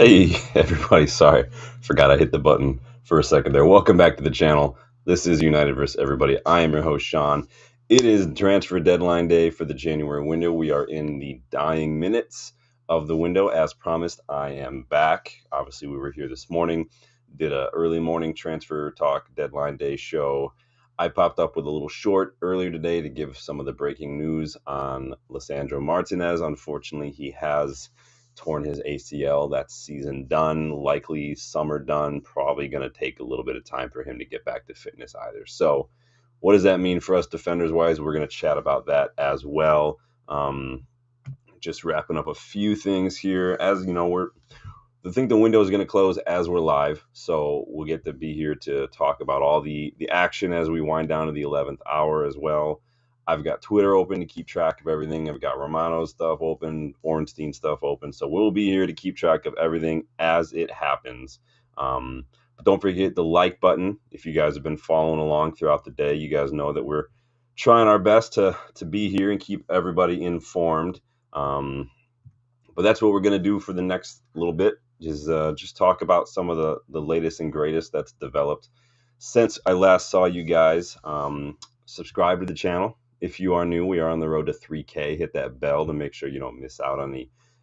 Hey, everybody. Sorry, forgot I hit the button for a second there. Welcome back to the channel. This is United vs. Everybody. I am your host, Sean. It is transfer deadline day for the January window. We are in the dying minutes of the window. As promised, I am back. Obviously, we were here this morning, did a early morning transfer talk deadline day show. I popped up with a little short earlier today to give some of the breaking news on Lisandro Martinez. Unfortunately, he has torn his ACL. That's season done, likely summer done, probably going to take a little bit of time for him to get back to fitness either. So what does that mean for us defenders wise? We're going to chat about that as well. Just wrapping up a few things here. As you know, I think the window is going to close as we're live, so we'll get to be here to talk about all the action as we wind down to the 11th hour as well. I've got Twitter open to keep track of everything. I've got Romano's stuff open, Ornstein stuff open. So we'll be here to keep track of everything as it happens. But don't forget the like button. If you guys have been following along throughout the day, you guys know that we're trying our best to be here and keep everybody informed. But that's what we're going to do for the next little bit, is just talk about some of the latest and greatest that's developed since I last saw you guys. Subscribe to the channel. If you are new, we are on the road to 3K. Hit that bell to make sure you don't miss out on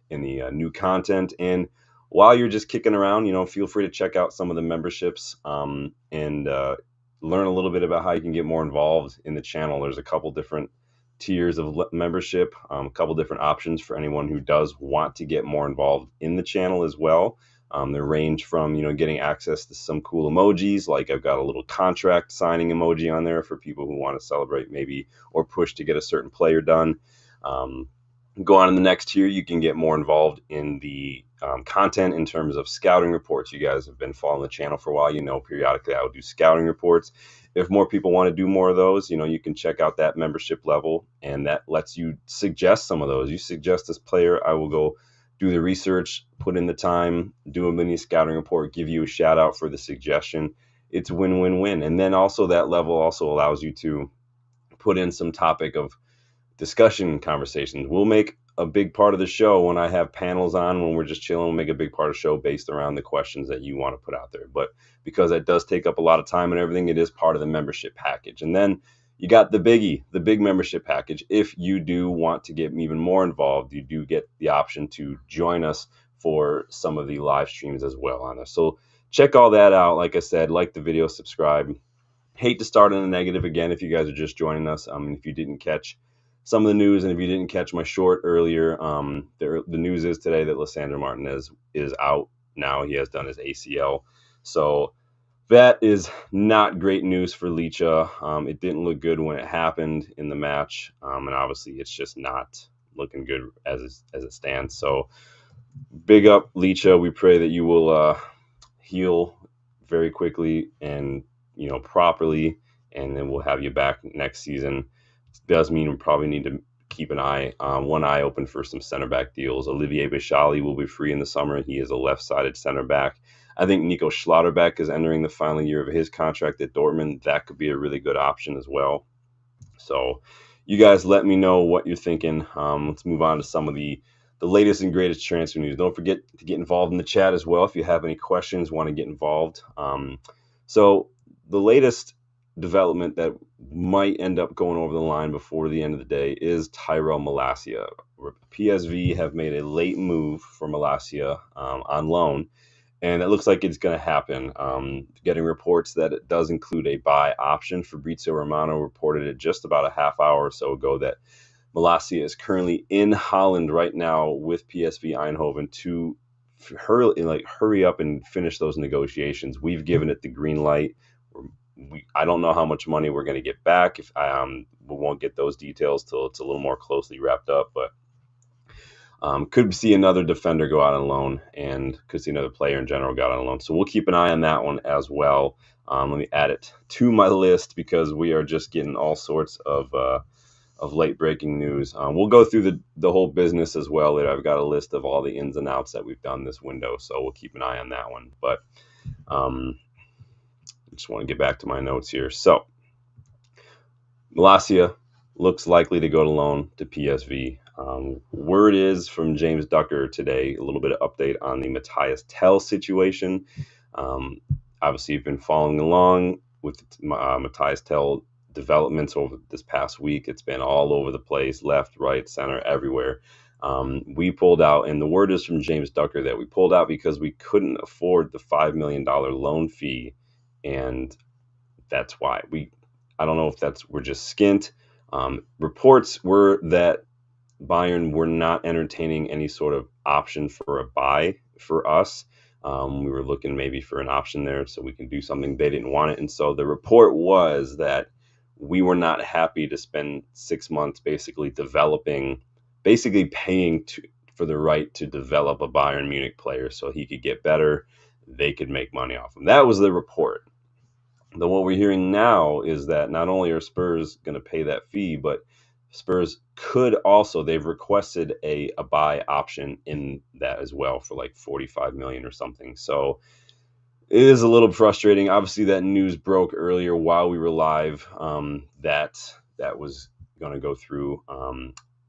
any new content. And while you're just kicking around, feel free to check out some of the memberships and learn a little bit about how you can get more involved in the channel. There's a couple different tiers of membership, a couple different options for anyone who does want to get more involved in the channel as well. They range from, getting access to some cool emojis, like I've got a little contract signing emoji on there for people who want to celebrate maybe or push to get a certain player done. Go on in the next tier, you can get more involved in the content in terms of scouting reports. You guys have been following the channel for a while. Periodically I will do scouting reports. If more people want to do more of those, you can check out that membership level, and that lets you suggest some of those. You suggest this player, I will go do the research, put in the time, do a mini scouting report, give you a shout out for the suggestion. It's win-win-win. And then also that level also allows you to put in some topic of discussion conversations. We'll make a big part of the show when I have panels on, when we're just chilling. We'll make a big part of the show based around the questions that you want to put out there. But because that does take up a lot of time and everything, it is part of the membership package. And then you got the biggie, the big membership package. If you do want to get even more involved, you do get the option to join us for some of the live streams as well on us. So check all that out. Like I said, like the video, subscribe. Hate to start on a negative again if you guys are just joining us. If you didn't catch some of the news, and if you didn't catch my short earlier, the news is today that Lisandro Martinez is out now. He has done his ACL. So that is not great news for Licha. It didn't look good when it happened in the match, and obviously it's just not looking good as it stands. So big up, Licha. We pray that you will heal very quickly and properly, and then we'll have you back next season. It does mean we probably need to keep one eye open for some center back deals. Olivier Bechali will be free in the summer. He is a left-sided center back. I think Nico Schlotterbeck is entering the final year of his contract at Dortmund. That could be a really good option as well. So you guys let me know what you're thinking. Let's move on to some of the latest and greatest transfer news. Don't forget to get involved in the chat as well if you have any questions, want to get involved. So the latest development that might end up going over the line before the end of the day is Tyrell Malacia. PSV have made a late move for Malacia on loan, and it looks like it's going to happen. Getting reports that it does include a buy option. Fabrizio Romano reported it just about a half hour or so ago that Malacia is currently in Holland right now with PSV Eindhoven to hurry up and finish those negotiations. We've given it the green light. I don't know how much money we're going to get back. If we won't get those details till it's a little more closely wrapped up, but could see another defender go out on loan, and could see another player in general go out on loan. So we'll keep an eye on that one as well. Let me add it to my list because we are just getting all sorts of late breaking news. We'll go through the whole business as well. I've got a list of all the ins and outs that we've done this window, so we'll keep an eye on that one. But just want to get back to my notes here. So Malacia looks likely to go to loan to PSV. Word is from James Ducker today, a little bit of update on the Mathis Tel situation. Obviously, you've been following along with Mathis Tel developments over this past week. It's been all over the place, left, right, center, everywhere. We pulled out, and the word is from James Ducker that we pulled out because we couldn't afford the $5 million loan fee, and that's why I don't know if we're just skint. Reports were that Bayern were not entertaining any sort of option for a buy for us. We were looking maybe for an option there so we can do something. They didn't want it. And so the report was that we were not happy to spend 6 months basically paying for the right to develop a Bayern Munich player so he could get better. They could make money off him. That was the report. Then what we're hearing now is that not only are Spurs going to pay that fee, but Spurs could also, they've requested a buy option in that as well for like 45 million or something. So it is a little frustrating. Obviously, that news broke earlier while we were live. That was going to go through.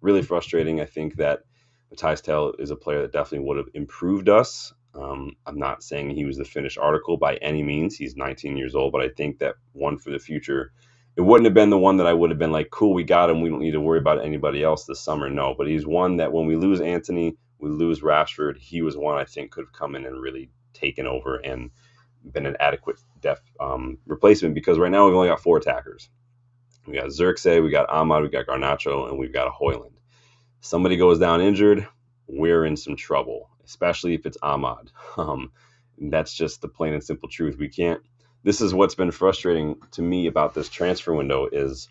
Really frustrating. I think that Mathis Tel is a player that definitely would have improved us. I'm not saying he was the finished article by any means. He's 19 years old, but I think that one for the future, it wouldn't have been the one that I would have been like, cool, we got him. We don't need to worry about anybody else this summer. No, but he's one that when we lose Antony, we lose Rashford. He was one I think could have come in and really taken over and been an adequate replacement, because right now we've only got 4 attackers. We got Xerxes, we got Ahmad, we got Garnacho, and we've got a Højlund. Somebody goes down injured, we're in some trouble, especially if it's Ahmad. That's just the plain and simple truth. We can't. This is what's been frustrating to me about this transfer window is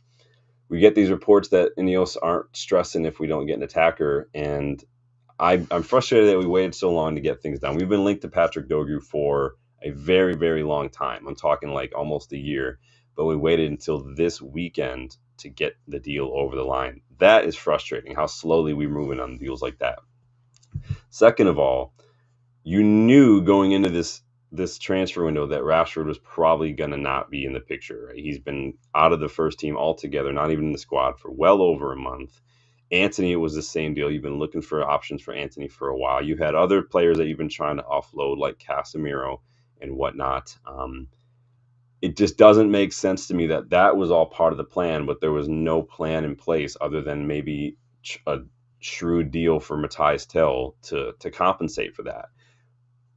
we get these reports that Ineos aren't stressing if we don't get an attacker, and I'm frustrated that we waited so long to get things done. We've been linked to Patrick Dorgu for a very, very long time. I'm talking like almost a year, but we waited until this weekend to get the deal over the line. That is frustrating, how slowly we're moving on deals like that. Second of all, you knew going into this transfer window that Rashford was probably going to not be in the picture. Right? He's been out of the first team altogether, not even in the squad, for well over a month. Antony, it was the same deal. You've been looking for options for Antony for a while. You had other players that you've been trying to offload, like Casemiro and whatnot. It just doesn't make sense to me that was all part of the plan, but there was no plan in place other than maybe a shrewd deal for Mathis Tel to compensate for that.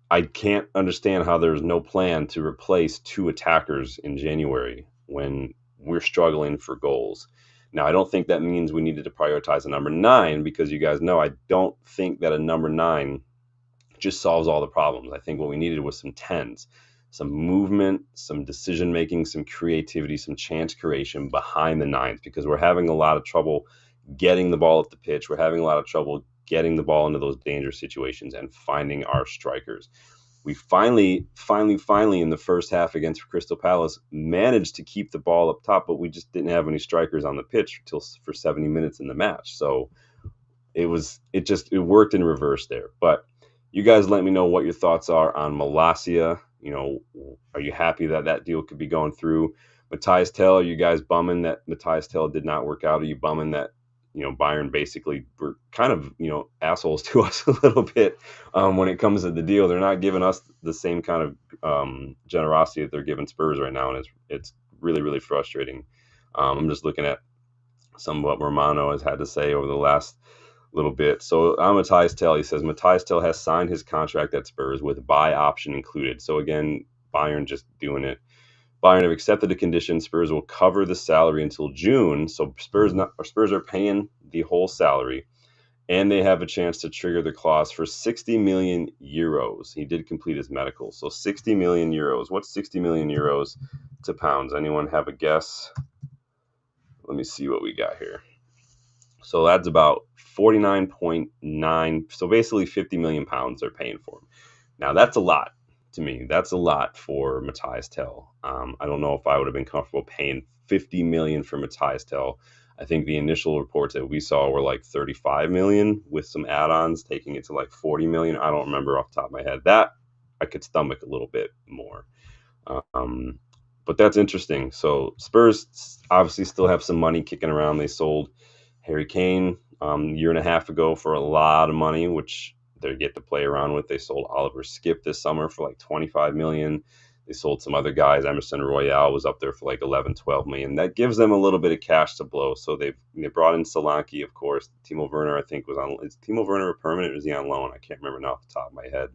I can't understand how there's no plan to replace 2 attackers in January when we're struggling for goals. Now, I don't think that means we needed to prioritize a number 9, because you guys know I don't think that a number 9 just solves all the problems. I think what we needed was some 10s, some movement, some decision-making, some creativity, some chance creation behind the 9s, because we're having a lot of trouble getting the ball up the pitch. We're having a lot of trouble getting the ball into those dangerous situations and finding our strikers. We finally in the first half against Crystal Palace managed to keep the ball up top, but we just didn't have any strikers on the pitch for 70 minutes in the match. So it worked in reverse there. But you guys let me know what your thoughts are on Malacia. Are you happy that deal could be going through? Mathis Tel, are you guys bumming that Mathis Tel did not work out? Are you bumming that Bayern basically were kind of, assholes to us a little bit when it comes to the deal? They're not giving us the same kind of generosity that they're giving Spurs right now, and it's really, really frustrating. I'm just looking at some of what Romano has had to say over the last little bit. So on Mathis Tel, he says, Mathis Tel has signed his contract at Spurs with buy option included. So again, Bayern just doing it. Bayern have accepted the condition. Spurs will cover the salary until June. So Spurs are paying the whole salary, and they have a chance to trigger the clause for 60 million euros. He did complete his medical. So 60 million euros. What's 60 million euros to pounds? Anyone have a guess? Let me see what we got here. So that's about 49.9. So basically 50 million pounds they're paying for him. Now that's a lot. To me, that's a lot for Mathis Tel. I don't know if I would have been comfortable paying 50 million for Mathis Tel. I think the initial reports that we saw were like 35 million with some add-ons, taking it to like 40 million. I don't remember off the top of my head. That I could stomach a little bit more. But that's interesting. So Spurs obviously still have some money kicking around. They sold Harry Kane a year and a half ago for a lot of money, which they get to play around with. They sold Oliver Skip this summer for like 25 million. They sold some other guys. Emerson Royale was up there for like 11, 12 million. That gives them a little bit of cash to blow. So they brought in Solanke, of course. Timo Werner, I think, was on. Is Timo Werner a permanent or is he on loan? I can't remember now off the top of my head.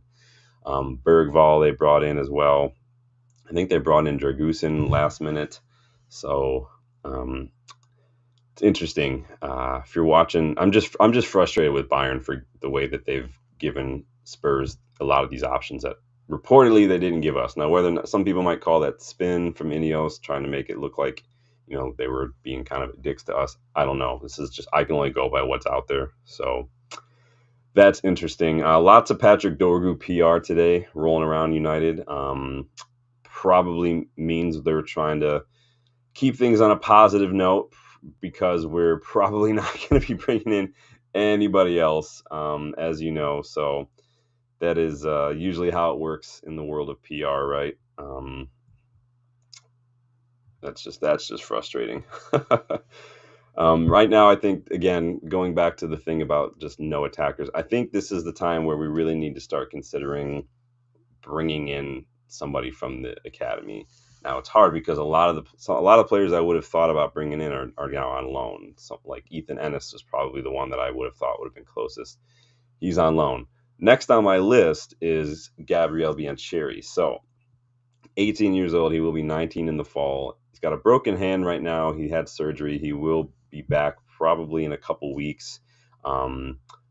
Bergvall they brought in as well. I think they brought in Dragusin last minute. So it's interesting. If you're watching, I'm just frustrated with Bayern for the way that they've given Spurs a lot of these options that reportedly they didn't give us. Now, whether or not, some people might call that spin from Ineos, trying to make it look like they were being kind of dicks to us. I don't know. This is just, I can only go by what's out there. So that's interesting. Lots of Patrick Dorgu PR today rolling around United. Probably means they're trying to keep things on a positive note, because we're probably not going to be bringing in anybody else, as you know. So that is usually how it works in the world of PR, right? That's just frustrating. Right now, I think, again, going back to the thing about just no attackers, I think this is the time where we really need to start considering bringing in somebody from the academy. Now it's hard because a lot of players I would have thought about bringing in are now on loan. So like Ethan Ennis is probably the one that I would have thought would have been closest. He's on loan. Next on my list is Gabriel Biancheri. So 18 years old. He will be 19 in the fall. He's got a broken hand right now. He had surgery. He will be back probably in a couple weeks.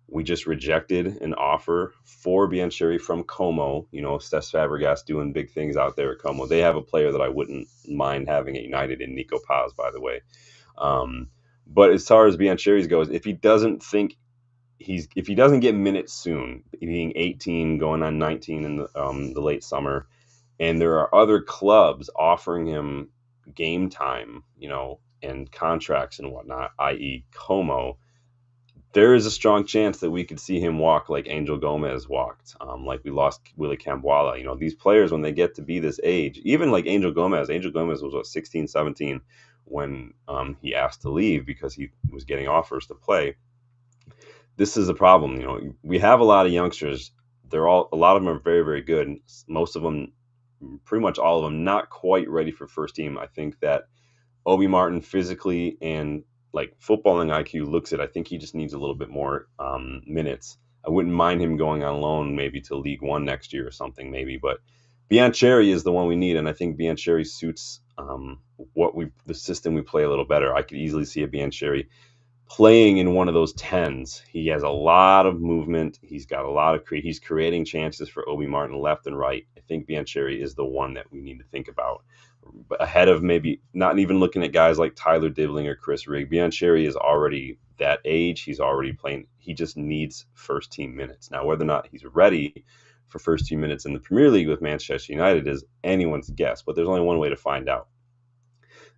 We just rejected an offer for Biancheri from Como. Cesc Fabregas doing big things out there at Como. They have a player that I wouldn't mind having at United in Nico Paz, by the way. But as far as Biancheri goes, if he doesn't get minutes soon, being 18, going on 19 in the late summer, and there are other clubs offering him game time, and contracts and whatnot, i.e. Como, there is a strong chance that we could see him walk like Angel Gomez walked, like we lost Willy Cambuala. These players, when they get to be this age, even like Angel Gomez was what, 16, 17 when he asked to leave because he was getting offers to play. This is a problem. We have a lot of youngsters. A lot of them are very, very good. Most of them, pretty much all of them, not quite ready for first team. I think that Obi Martin physically and like footballing IQ looks it. I think he just needs a little bit more minutes. I wouldn't mind him going on loan maybe to League One next year or something maybe, but Biancheri is the one we need, and I think Biancheri suits the system we play a little better. I could easily see a Biancheri playing in one of those 10s. He has a lot of movement. He's got a lot of he's creating chances for Obi Martin left and right. I think Biancheri is the one that we need to think about, ahead of maybe not even looking at guys like Tyler Dibling or Chris Rigg. Biancheri is already that age. He's already playing. He just needs first team minutes. Now, whether or not he's ready for first team minutes in the Premier League with Manchester United is anyone's guess, but there's only one way to find out.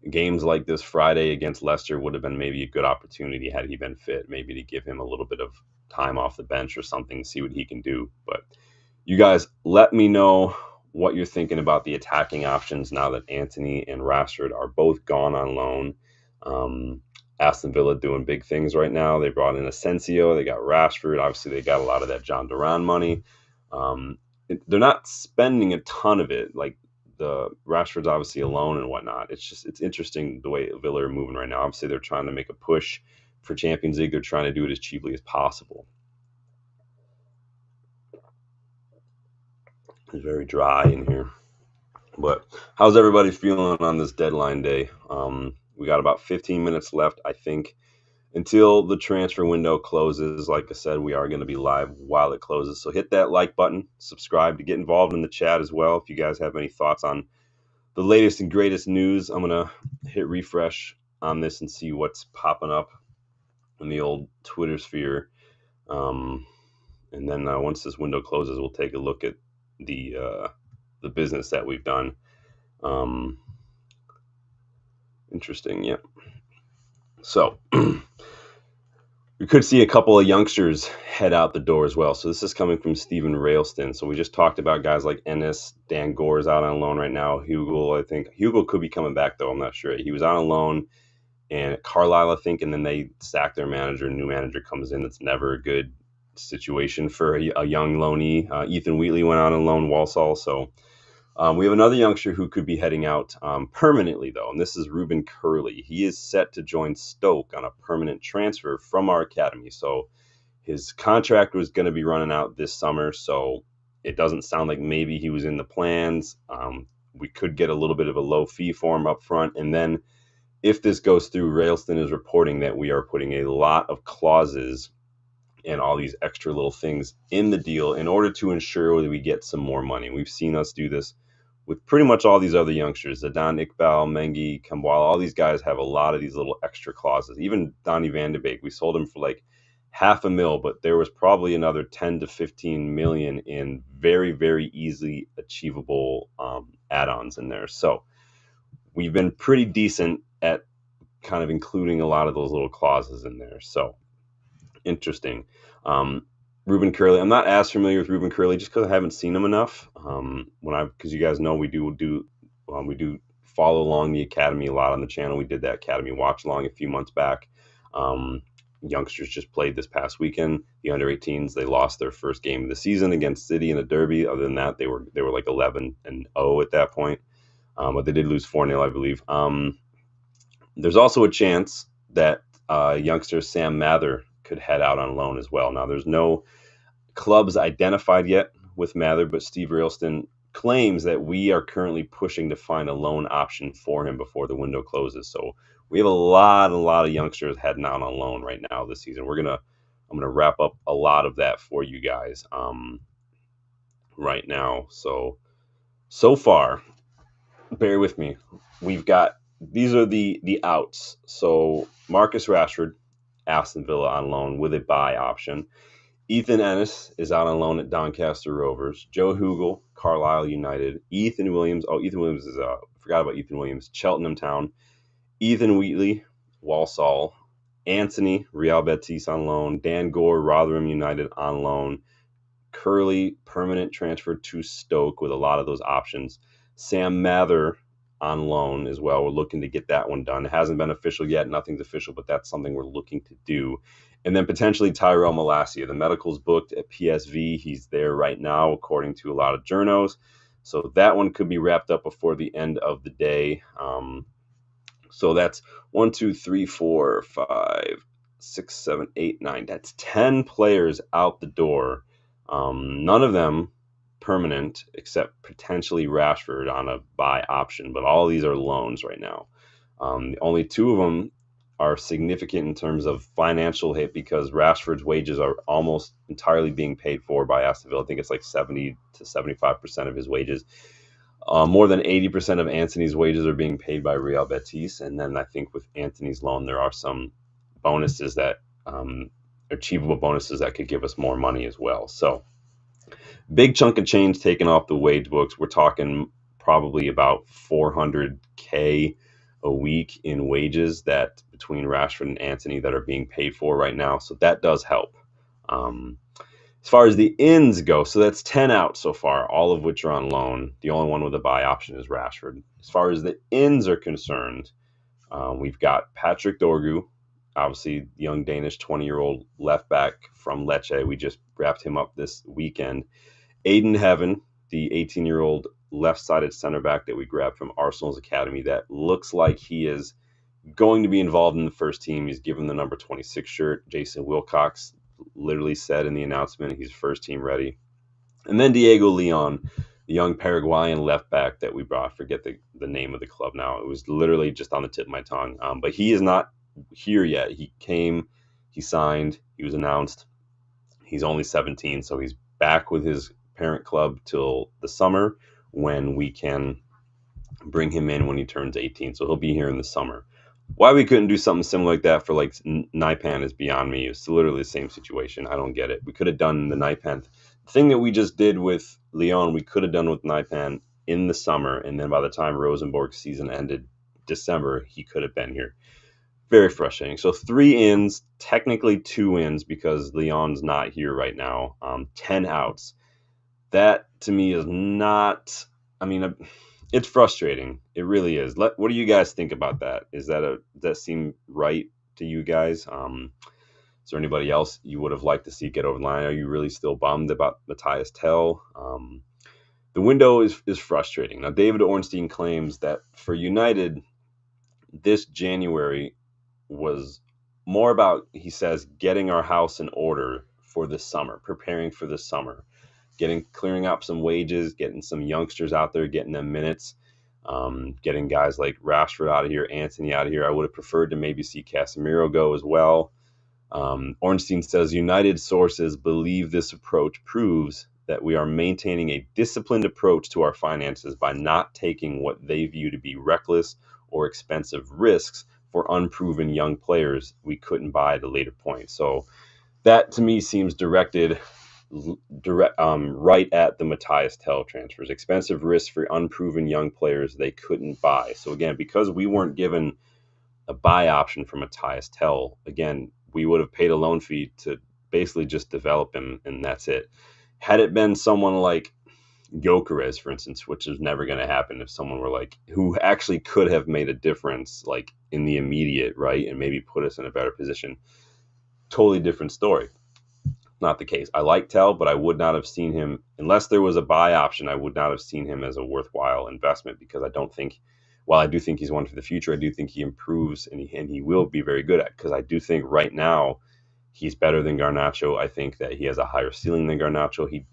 Games like this Friday against Leicester would have been maybe a good opportunity had he been fit, maybe to give him a little bit of time off the bench or something, see what he can do. But you guys, let me know what you're thinking about the attacking options now that Antony and Rashford are both gone on loan. Aston Villa doing big things right now. They brought in Asensio. They got Rashford. Obviously, they got a lot of that John Duran money. They're not spending a ton of it. Like, the Rashford's obviously alone and whatnot. It's interesting the way Villa are moving right now. Obviously, they're trying to make a push for Champions League. They're trying to do it as cheaply as possible. It's very dry in here. But how's everybody feeling on this deadline day? We got about 15 minutes left, I think, until the transfer window closes. Like I said, we are going to be live while it closes. So hit that like button, subscribe to get involved in the chat as well. If you guys have any thoughts on the latest and greatest news, I'm going to hit refresh on this and see what's popping up in the old Twitter sphere. And then once this window closes, we'll take a look at the business that we've done. Interesting, yeah. So we could see a couple of youngsters head out the door as well. So this is coming from Stephen Railston. So we just talked about guys like Ennis. Dan Gore's out on loan right now. Hugo, I think. Hugo could be coming back, though. I'm not sure. He was out on loan and Carlisle, I think, and then they sack their manager. New manager comes in. It's never a good situation for a young loanee. Ethan Wheatley went out on loan, Walsall. So we have another youngster who could be heading out permanently, though, and this is Ruben Curley. He is set to join Stoke on a permanent transfer from our academy. So his contract was going to be running out this summer, so it doesn't sound like maybe he was in the plans. We could get a little bit of a low fee for him up front, and then if this goes through, Railston is reporting that we are putting a lot of clauses and all these extra little things in the deal in order to ensure that we get some more money. We've seen us do this with pretty much all these other youngsters. Zidane, Iqbal, Mengi, Kambwala, all these guys have a lot of these little extra clauses. Even Donny van de Beek, we sold him for like $500,000, but there was probably another 10 to 15 million in very, very easily achievable add-ons in there. So we've been pretty decent at kind of including a lot of those little clauses in there. So interesting. Ruben Curley, I'm not as familiar with Ruben Curley just because I haven't seen him enough. Because you guys know we do follow along the academy a lot on the channel. We did that academy watch along a few months back. Youngsters just played this past weekend. The under 18s, they lost their first game of the season against City in a derby. Other than that, they were like 11-0 at that point. But they did lose 4-0, I believe. There's also a chance that youngster Sam Mather could head out on loan as well. Now, there's no clubs identified yet with Mather, but Steve Railston claims that we are currently pushing to find a loan option for him before the window closes. So we have a lot of youngsters heading out on loan right now this season. I'm gonna wrap up a lot of that for you guys right now. So far, bear with me. These are the outs. So Marcus Rashford, Aston Villa on loan with a buy option. Ethan Ennis is out on loan at Doncaster Rovers. Joe Hugel, Carlisle United. Ethan Williams is forgot about Ethan Williams, Cheltenham Town. Ethan Wheatley, Walsall. Anthony, Real Betis on loan. Dan Gore, Rotherham United on loan. Curley, permanent transfer to Stoke with a lot of those options. Sam Mather on loan as well. We're looking to get that one done. It hasn't been official yet. Nothing's official, but that's something we're looking to do. And then potentially Tyrell Malacia. The medical's booked at PSV. He's there right now, according to a lot of journos. So that one could be wrapped up before the end of the day. So that's 1, 2, 3, 4, 5, 6, 7, 8, 9. That's 10 players out the door. None of them permanent except potentially Rashford on a buy option, but all of these are loans right now. Only 2 of them are significant in terms of financial hit because Rashford's wages are almost entirely being paid for by Aston Villa. I think it's like 70 to 75% of his wages. More than 80% of Anthony's wages are being paid by Real Betis, and then I think with Anthony's loan there are some bonuses that achievable bonuses that could give us more money as well. So big chunk of change taken off the wage books. We're talking probably about $400K a week in wages that between Rashford and Anthony that are being paid for right now. So that does help. As far as the ins go, so that's 10 out so far, all of which are on loan. The only one with a buy option is Rashford. As far as the ins are concerned, we've got Patrick Dorgu, obviously the young Danish 20-year-old left back from Lecce. We just wrapped him up this weekend. Aiden Heaven, the 18-year-old left-sided center back that we grabbed from Arsenal's academy that looks like he is going to be involved in the first team. He's given the number 26 shirt. Jason Wilcox literally said in the announcement he's first team ready. And then Diego Leon, the young Paraguayan left back that we brought. I forget the name of the club now. It was literally just on the tip of my tongue. But he is not here yet. He came, he signed, he was announced. He's only 17, so he's back with his parent club till the summer when we can bring him in when he turns 18. So he'll be here in the summer. Why we couldn't do something similar like that for like Naipan is beyond me. It's literally the same situation. I don't get it. We could have done the Naipan thing that we just did with Leon. We could have done with Naipan in the summer, and then by the time Rosenborg's season ended December, he could have been here. Very frustrating. So 3 ins, technically 2 ins because Leon's not here right now. 10 outs. That to me is not. I mean, it's frustrating. It really is. What do you guys think about that? Does that seem right to you guys? Is there anybody else you would have liked to see get over the line? Are you really still bummed about Mathis Tel? The window is frustrating. Now, David Ornstein claims that for United, this January was more about, he says, getting our house in order for the summer, preparing for the summer, clearing up some wages, getting some youngsters out there, getting them minutes, getting guys like Rashford out of here, Anthony out of here. I would have preferred to maybe see Casemiro go as well. Ornstein says United sources believe this approach proves that we are maintaining a disciplined approach to our finances by not taking what they view to be reckless or expensive risks for unproven young players we couldn't buy at a later point. So that to me seems directed right at the Mathis Tel transfers. Expensive risks for unproven young players they couldn't buy. So again, because we weren't given a buy option for Mathis Tel, again, we would have paid a loan fee to basically just develop him, and that's it. Had it been someone like Gyökeres, for instance, which is never going to happen, if someone were like, who actually could have made a difference, like in the immediate, right, and maybe put us in a better position, totally different story. Not the case. I like Tel, but I would not have seen him, unless there was a buy option, I would not have seen him as a worthwhile investment, because I don't think, while I do think he's one for the future, I do think he improves and he will be very good at, because I do think right now he's better than Garnacho. I think that he has a higher ceiling than Garnacho.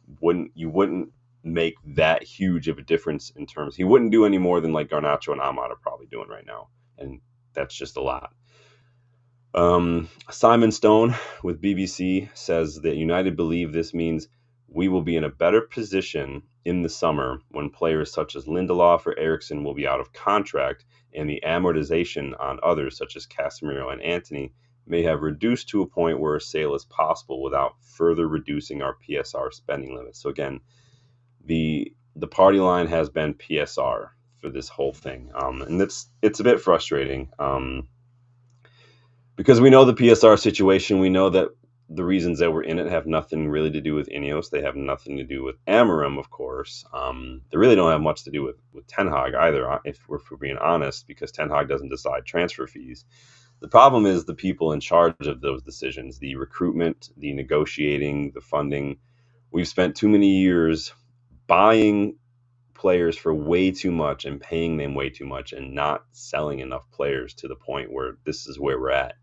You wouldn't make that huge of a difference in terms. He wouldn't do any more than like Garnacho and Ahmad are probably doing right now, and that's just a lot. Simon Stone with BBC says that United believe this means we will be in a better position in the summer when players such as Lindelof or Eriksen will be out of contract, and the amortization on others such as Casemiro and Anthony may have reduced to a point where a sale is possible without further reducing our PSR spending limits. So again, the party line has been PSR for this whole thing, and it's a bit frustrating. Because we know the PSR situation, we know that the reasons that we're in it have nothing really to do with Ineos. They have nothing to do with amorim, of course. They really don't have much to do with Ten Hag either, if we're being honest, because Ten Hag doesn't decide transfer fees. The problem is the people in charge of those decisions, the recruitment, the negotiating, the funding. We've spent too many years buying players for way too much and paying them way too much and not selling enough players to the point where this is where we're at.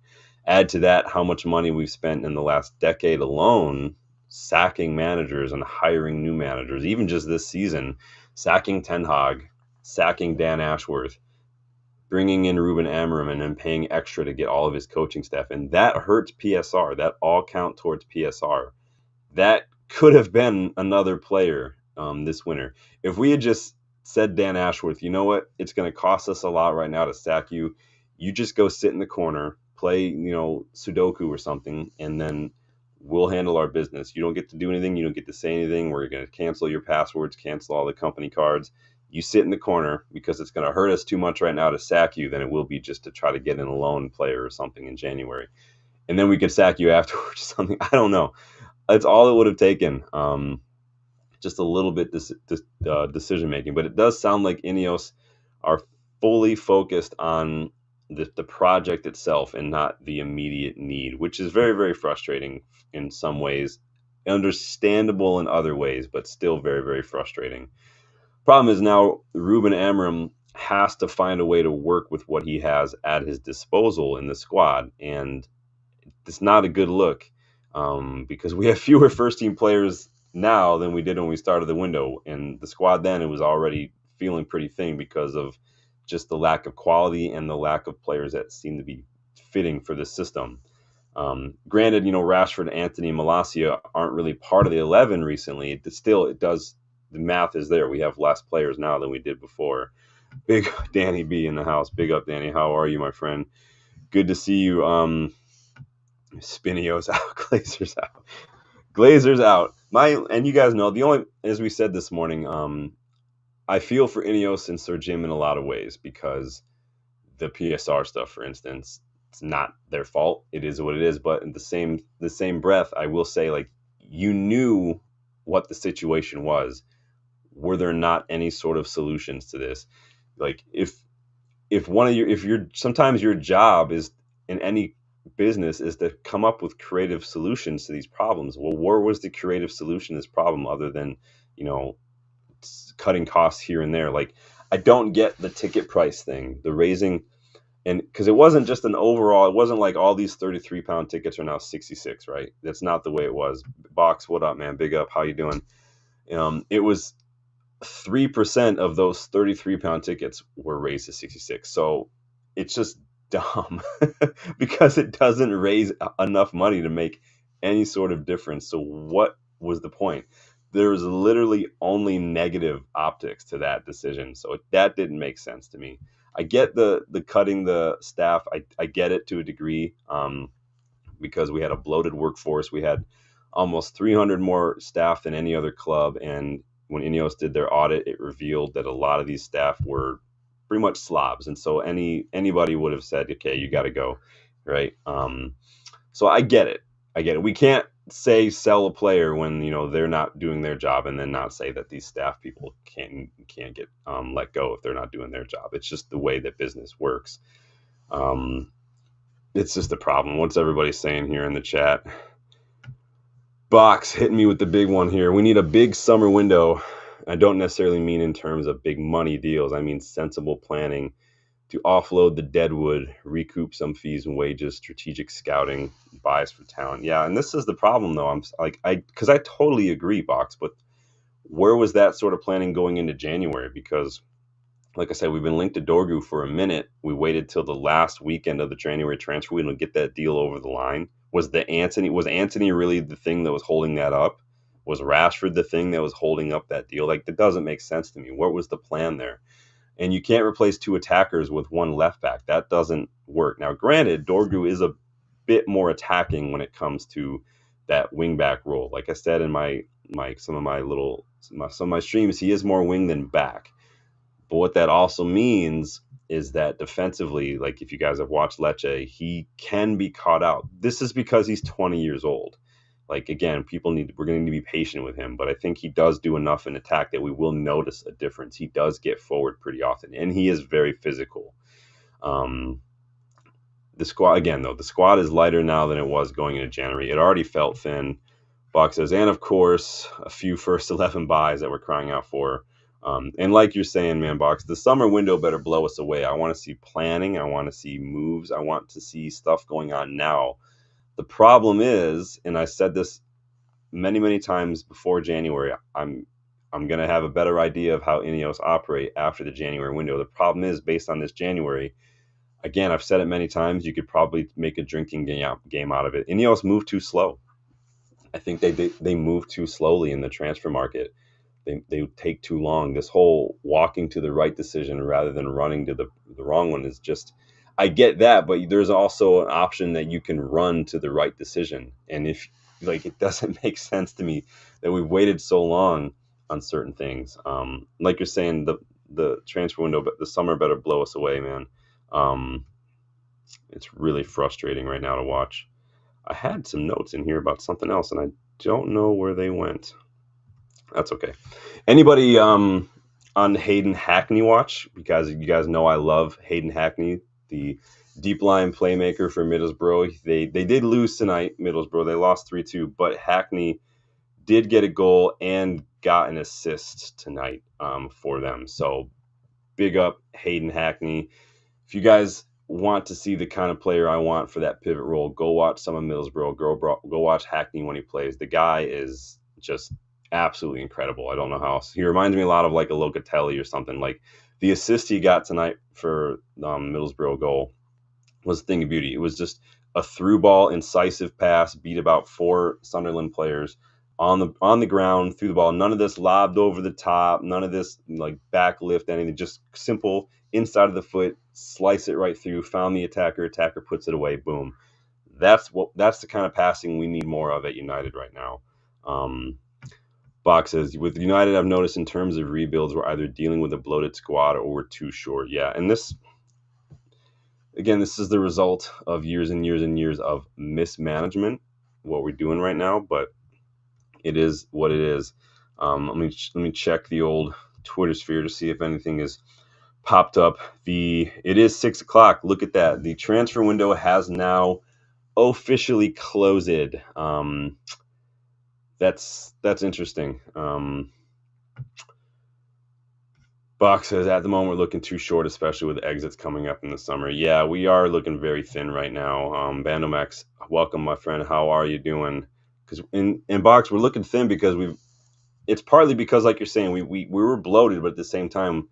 Add to that how much money we've spent in the last decade alone sacking managers and hiring new managers, even just this season, sacking Ten Hag, sacking Dan Ashworth, bringing in Ruben Amorim, and then paying extra to get all of his coaching staff. And that hurts PSR. That all count towards PSR. That could have been another player this winter. If we had just said Dan Ashworth, you know what, it's going to cost us a lot right now to sack you. You just go sit in the corner, play, Sudoku or something, and then we'll handle our business. You don't get to do anything. You don't get to say anything. We're going to cancel your passwords, cancel all the company cards. You sit in the corner, because it's going to hurt us too much right now to sack you than it will be just to try to get in a loan player or something in January. And then we could sack you afterwards or something. I don't know. That's all it would have taken. Just a little bit decision making, but it does sound like Ineos are fully focused on the project itself and not the immediate need, which is very, very frustrating in some ways, understandable in other ways, but still very, very frustrating. Problem is now Ruben Amorim has to find a way to work with what he has at his disposal in the squad, and it's not a good look, because we have fewer first-team players now than we did when we started the window, and the squad then, it was already feeling pretty thin because of just the lack of quality and the lack of players that seem to be fitting for this system. Granted, Rashford, Anthony, Malacia aren't really part of the 11 recently. It does, the math is there. We have less players now than we did before. Big Danny B in the house. Big up, Danny. How are you, my friend? Good to see you. Spinio's out, Glazer's out. Glazer's out. And you guys know, as we said this morning, I feel for Ineos and Sir Jim in a lot of ways, because the PSR stuff, for instance, it's not their fault. It is what it is. But in the same breath, I will say, like, you knew what the situation was were there not any sort of solutions to this? Like if sometimes your job is in any business is to come up with creative solutions to these problems. Well, where was the creative solution to this problem other than, you know, cutting costs here and there? Like, I don't get the ticket price thing, the raising, and because it wasn't just an overall, it wasn't like all these 33-pound tickets are now 66, right? That's not the way it was. Box, what up, man? Big up. How you doing? It was 3% of those 33-pound tickets were raised to 66. So it's just dumb because it doesn't raise enough money to make any sort of difference. So what was the point? There was literally only negative optics to that decision. So that didn't make sense to me. I get the cutting the staff. I get it to a degree, because we had a bloated workforce. We had almost 300 more staff than any other club, and when Ineos did their audit, it revealed that a lot of these staff were pretty much slobs, and so anybody would have said, "Okay, you got to go," right? So I get it. I get it. We can't say sell a player when, you know, they're not doing their job, and then not say that these staff people can't get let go if they're not doing their job. It's just the way that business works. It's just a problem. What's everybody saying here in the chat? Box hitting me with the big one here. We need a big summer window. I don't necessarily mean in terms of big money deals. I mean sensible planning to offload the deadwood, recoup some fees and wages, strategic scouting, buys for talent. Yeah, and this is the problem though. Because I totally agree, Box, but where was that sort of planning going into January? Because like I said, we've been linked to Dorgu for a minute. We waited till the last weekend of the January transfer window to get that deal over the line. Was Anthony really the thing that was holding that up? Was Rashford the thing that was holding up that deal? Like, that doesn't make sense to me. What was the plan there? And you can't replace two attackers with one left back. That doesn't work. Now, granted, Dorgu is a bit more attacking when it comes to that wing back role. Like I said in some of my streams, he is more wing than back. But what that also means is that defensively, like if you guys have watched Lecce, he can be caught out. This is because he's 20 years old. Like, again, we're going to need to be patient with him, but I think he does do enough in attack that we will notice a difference. He does get forward pretty often, and he is very physical. The squad is lighter now than it was going into January. It already felt thin. Box says, and of course, a few first 11 buys that we're crying out for. And like you're saying, man, Box, the summer window better blow us away. I want to see planning. I want to see moves. I want to see stuff going on now. The problem is, and I said this many, many times before January, I'm going to have a better idea of how Ineos operate after the January window. The problem is, based on this January, again, I've said it many times, you could probably make a drinking game out of it. Ineos moved too slow. I think they move too slowly in the transfer market. They take too long. This whole walking to the right decision rather than running to the wrong one is just, I get that, but there's also an option that you can run to the right decision. And if, like, it doesn't make sense to me that we've waited so long on certain things. Like you're saying, the transfer window, but the summer better blow us away, man. It's really frustrating right now to watch. I had some notes in here about something else, and I don't know where they went. That's okay. Anybody on Hayden Hackney watch? Because you guys know I love Hayden Hackney, the deep line playmaker for Middlesbrough. They did lose tonight, Middlesbrough. They lost 3-2, but Hackney did get a goal and got an assist tonight for them. So big up Hayden Hackney. If you guys want to see the kind of player I want for that pivot role, go watch some of Middlesbrough. Go watch Hackney when he plays. The guy is just absolutely incredible. I don't know how else. He reminds me a lot of like a Locatelli or something. Like, the assist he got tonight for Middlesbrough goal was a thing of beauty. It was just a through ball, incisive pass, beat about 4 Sunderland players on the ground through the ball. None of this lobbed over the top. None of this like back lift, anything. Just simple inside of the foot, slice it right through. Found the attacker. Attacker puts it away. Boom. That's the kind of passing we need more of at United right now. Box says, with United, I've noticed in terms of rebuilds, we're either dealing with a bloated squad or we're too short. Yeah, and this is the result of years and years and years of mismanagement, what we're doing right now, but it is what it is. Let me check the old Twitter sphere to see if anything has popped up. It is 6 o'clock. Look at that. The transfer window has now officially closed. That's interesting. Box says at the moment we're looking too short, especially with exits coming up in the summer. Yeah, we are looking very thin right now. Bandomax, welcome, my friend. How are you doing? Because in box we're looking thin because it's partly because, like you're saying, we were bloated, but at the same time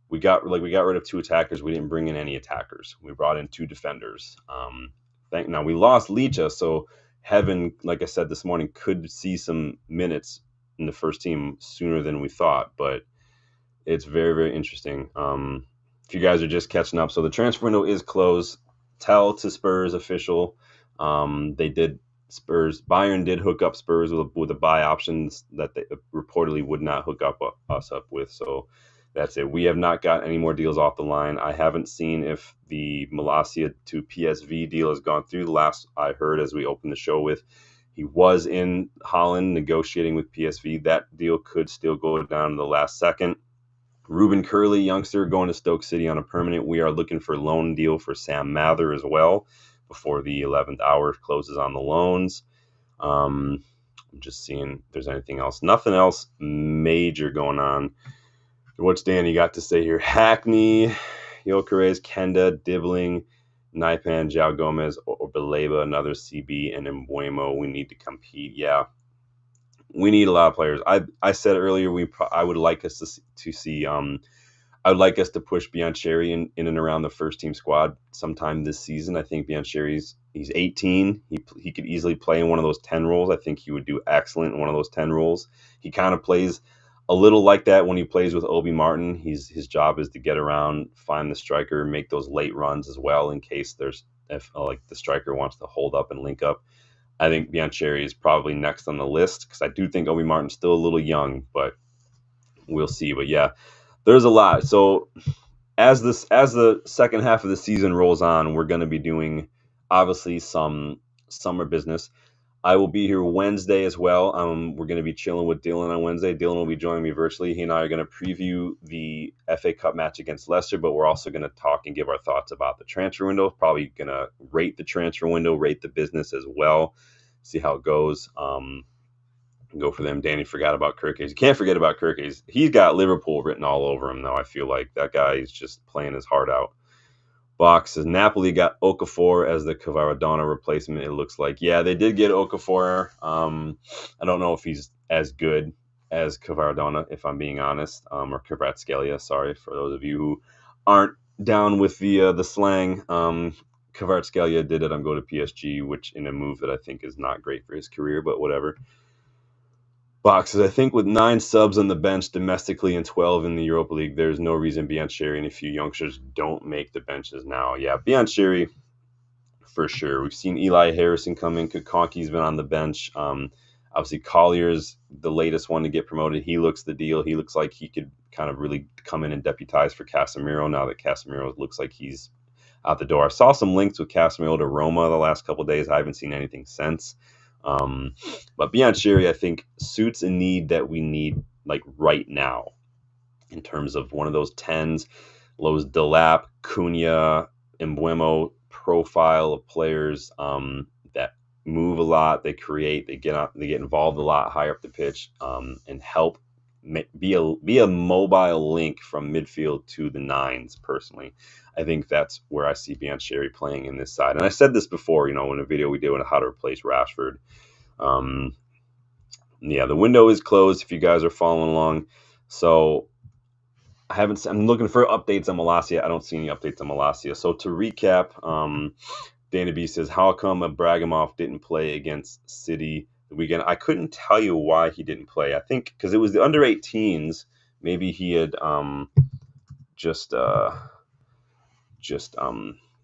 we got rid of 2 attackers. We didn't bring in any attackers. We brought in 2 defenders. Now we lost Licha, so Heaven, like I said this morning, could see some minutes in the first team sooner than we thought, but it's very, very interesting. If you guys are just catching up, so the transfer window is closed. Tel to Spurs official. Bayern did hook up Spurs with the buy options that they reportedly would not hook us up with. So that's it. We have not got any more deals off the line. I haven't seen if the Malacia to PSV deal has gone through. The last I heard, as we opened the show with, he was in Holland negotiating with PSV. That deal could still go down to the last second. Ruben Curley, youngster, going to Stoke City on a permanent. We are looking for a loan deal for Sam Mather as well before the 11th hour closes on the loans. I'm just seeing if there's anything else. Nothing else major going on. What's Danny got to say here? Hackney, Gyökeres, Kenda, Dibbling, Naipan, João Gomez, or Beleba, another CB, and Embuemo. We need to compete. Yeah. We need a lot of players. I said earlier I would like us to see I would like us to push Biancheri in and around the first team squad sometime this season. I think Biancheri's he's 18. He could easily play in one of those 10 roles. I think he would do excellent in one of those 10 roles. He kind of plays a little like that when he plays with Obi Martin. His job is to get around, find the striker, make those late runs as well in case if the striker wants to hold up and link up. I think Biancheri is probably next on the list because I do think Obi Martin's still a little young, but we'll see. But yeah, there's a lot. So as the second half of the season rolls on, we're going to be doing obviously some summer business. I will be here Wednesday as well. We're going to be chilling with Dylan on Wednesday. Dylan will be joining me virtually. He and I are going to preview the FA Cup match against Leicester, but we're also going to talk and give our thoughts about the transfer window. Probably going to rate the transfer window, rate the business as well, see how it goes. Go for them. Danny forgot about Kirkes. You can't forget about Kirkes. He's got Liverpool written all over him, though. I feel like that guy is just playing his heart out. Box says Napoli got Okafor as the Kvaradona replacement, it looks like. Yeah, they did get Okafor. I don't know if he's as good as Kvaradona, if I'm being honest, or Kvaratskhelia, sorry, for those of you who aren't down with the slang. Kvaratskhelia did it on go to PSG, which in a move that I think is not great for his career, but whatever. Boxes, I think with 9 subs on the bench domestically and 12 in the Europa League, there's no reason Biancheri and a few youngsters don't make the benches now. Yeah, Biancheri, for sure. We've seen Eli Harrison come in. Kakonki's been on the bench. Obviously, Collier's the latest one to get promoted. He looks the deal. He looks like he could kind of really come in and deputize for Casemiro now that Casemiro looks like he's out the door. I saw some links with Casemiro to Roma the last couple of days. I haven't seen anything since. But Biancheri, I think, suits a need that we need like right now in terms of one of those 10s, Lowe's Delap, Cunha, Embuemo profile of players that move a lot, they create, they get involved a lot higher up the pitch, and help be a mobile link from midfield to the 9s. Personally, I think that's where I see Biancheri playing in this side. And I said this before, in a video we did on how to replace Rashford. Yeah, the window is closed if you guys are following along. So I'm looking for updates on Malacia. I don't see any updates on Malacia. So to recap, Dana B says, how come Abragamov didn't play against City the weekend? I couldn't tell you why he didn't play. I think because it was the under 18s. Maybe he had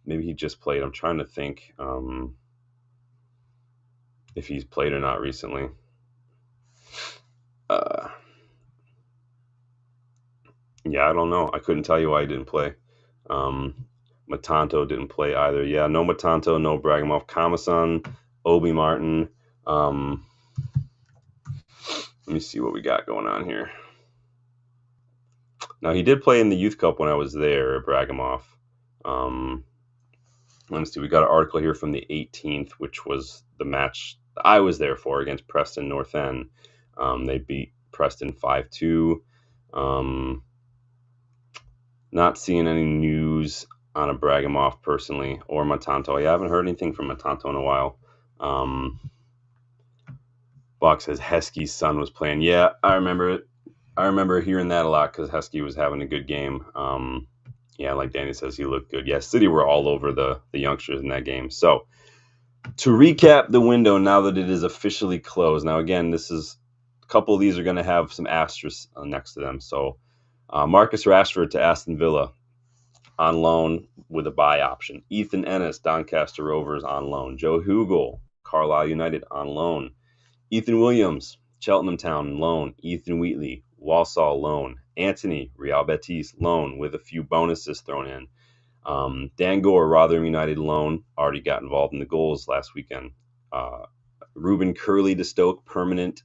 maybe he just played. I'm trying to think if he's played or not recently. Yeah, I don't know. I couldn't tell you why he didn't play. Matanto didn't play either. Yeah, no Matanto, no Bragamov. Kamasan, Obi Martin. me see what we got going on here. Now, he did play in the Youth Cup when I was there at Bragamoff. Let's see, we got an article here from the 18th, which was the match I was there for against Preston North End. They beat Preston 5-2. Not seeing any news on a Bragamoff personally, or Matanto. I haven't heard anything from Matanto in a while. Buck says Heskey's son was playing. Yeah, I remember it. I remember hearing that a lot because Heskey was having a good game. Yeah, like Danny says, he looked good. Yeah, City were all over the youngsters in that game. So, to recap the window now that it is officially closed. Now, again, this is a couple of these are going to have some asterisks next to them. So, Marcus Rashford to Aston Villa on loan with a buy option. Ethan Ennis, Doncaster Rovers on loan. Joe Hugel, Carlisle United on loan. Ethan Williams, Cheltenham Town loan. Ethan Wheatley, Walsall loan. Anthony, Real Betis loan with a few bonuses thrown in. Dan Gore, Rotherham United loan, already got involved in the goals last weekend. Ruben Curley to Stoke, permanent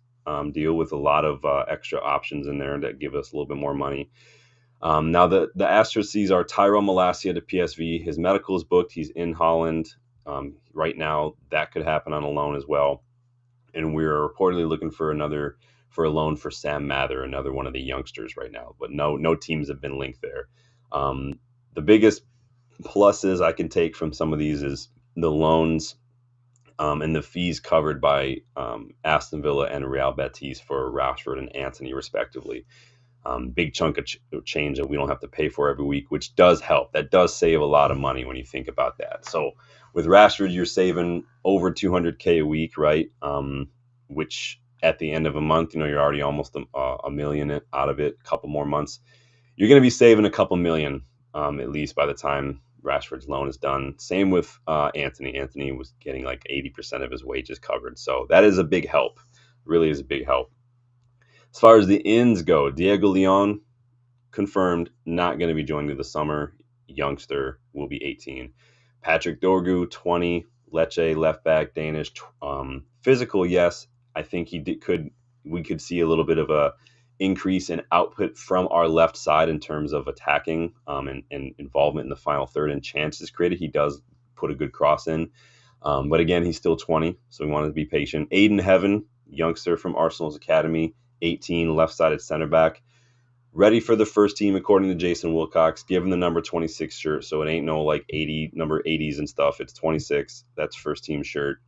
deal with a lot of extra options in there that give us a little bit more money. Now, the asterisks are Tyrone Malacia to PSV. His medical is booked. He's in Holland right now. That could happen on a loan as well. And we're reportedly looking for a loan for Sam Mather, another one of the youngsters right now. But no teams have been linked there. The biggest pluses I can take from some of these is the loans and the fees covered by Aston Villa and Real Betis for Rashford and Anthony, respectively. Big chunk of change that we don't have to pay for every week, which does help. That does save a lot of money when you think about that. So with Rashford, you're saving over $200K a week, right? Which at the end of a month, you're already almost a million out of it. A couple more months, you're going to be saving a couple million at least by the time Rashford's loan is done. Same with Anthony. Anthony was getting like 80% of his wages covered. So that is a big help. Really is a big help. As far as the ins go, Diego Leon, confirmed, not going to be joining the summer. Youngster, will be 18. Patrick Dorgu, 20. Lecce, left back, Danish. Physical, yes. I think we could see a little bit of a increase in output from our left side in terms of attacking and involvement in the final third and chances created. He does put a good cross in. But again, he's still 20, so we wanted to be patient. Aiden Heaven, youngster from Arsenal's Academy, 18, left-sided center back. Ready for the first team, according to Jason Wilcox, given the number 26 shirt. So it ain't no like 80 number 80s and stuff. It's 26. That's first team shirt.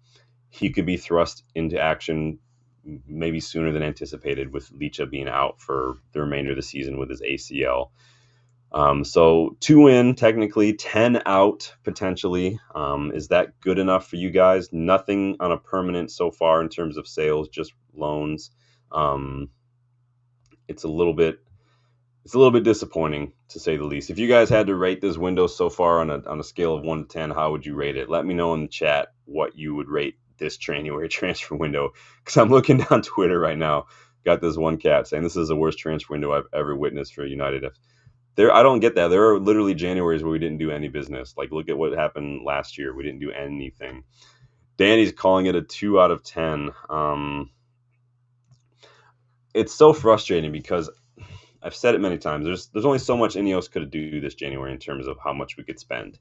He could be thrust into action maybe sooner than anticipated, with Licha being out for the remainder of the season with his ACL. So 2 in, technically, 10 out, potentially. Is that good enough for you guys? Nothing on a permanent so far in terms of sales, just loans. It's a little bit disappointing, to say the least. If you guys had to rate this window so far on a scale of 1 to 10, how would you rate it? Let me know in the chat what you would rate this January transfer window, because I'm looking down Twitter right now. Got this one cat saying this is the worst transfer window I've ever witnessed for United. I don't get that. There are literally Januaries where we didn't do any business. Like, look at what happened last year. We didn't do anything. Danny's calling it a 2 out of 10. It's so frustrating because I've said it many times. There's only so much Ineos could do this January in terms of how much we could spend.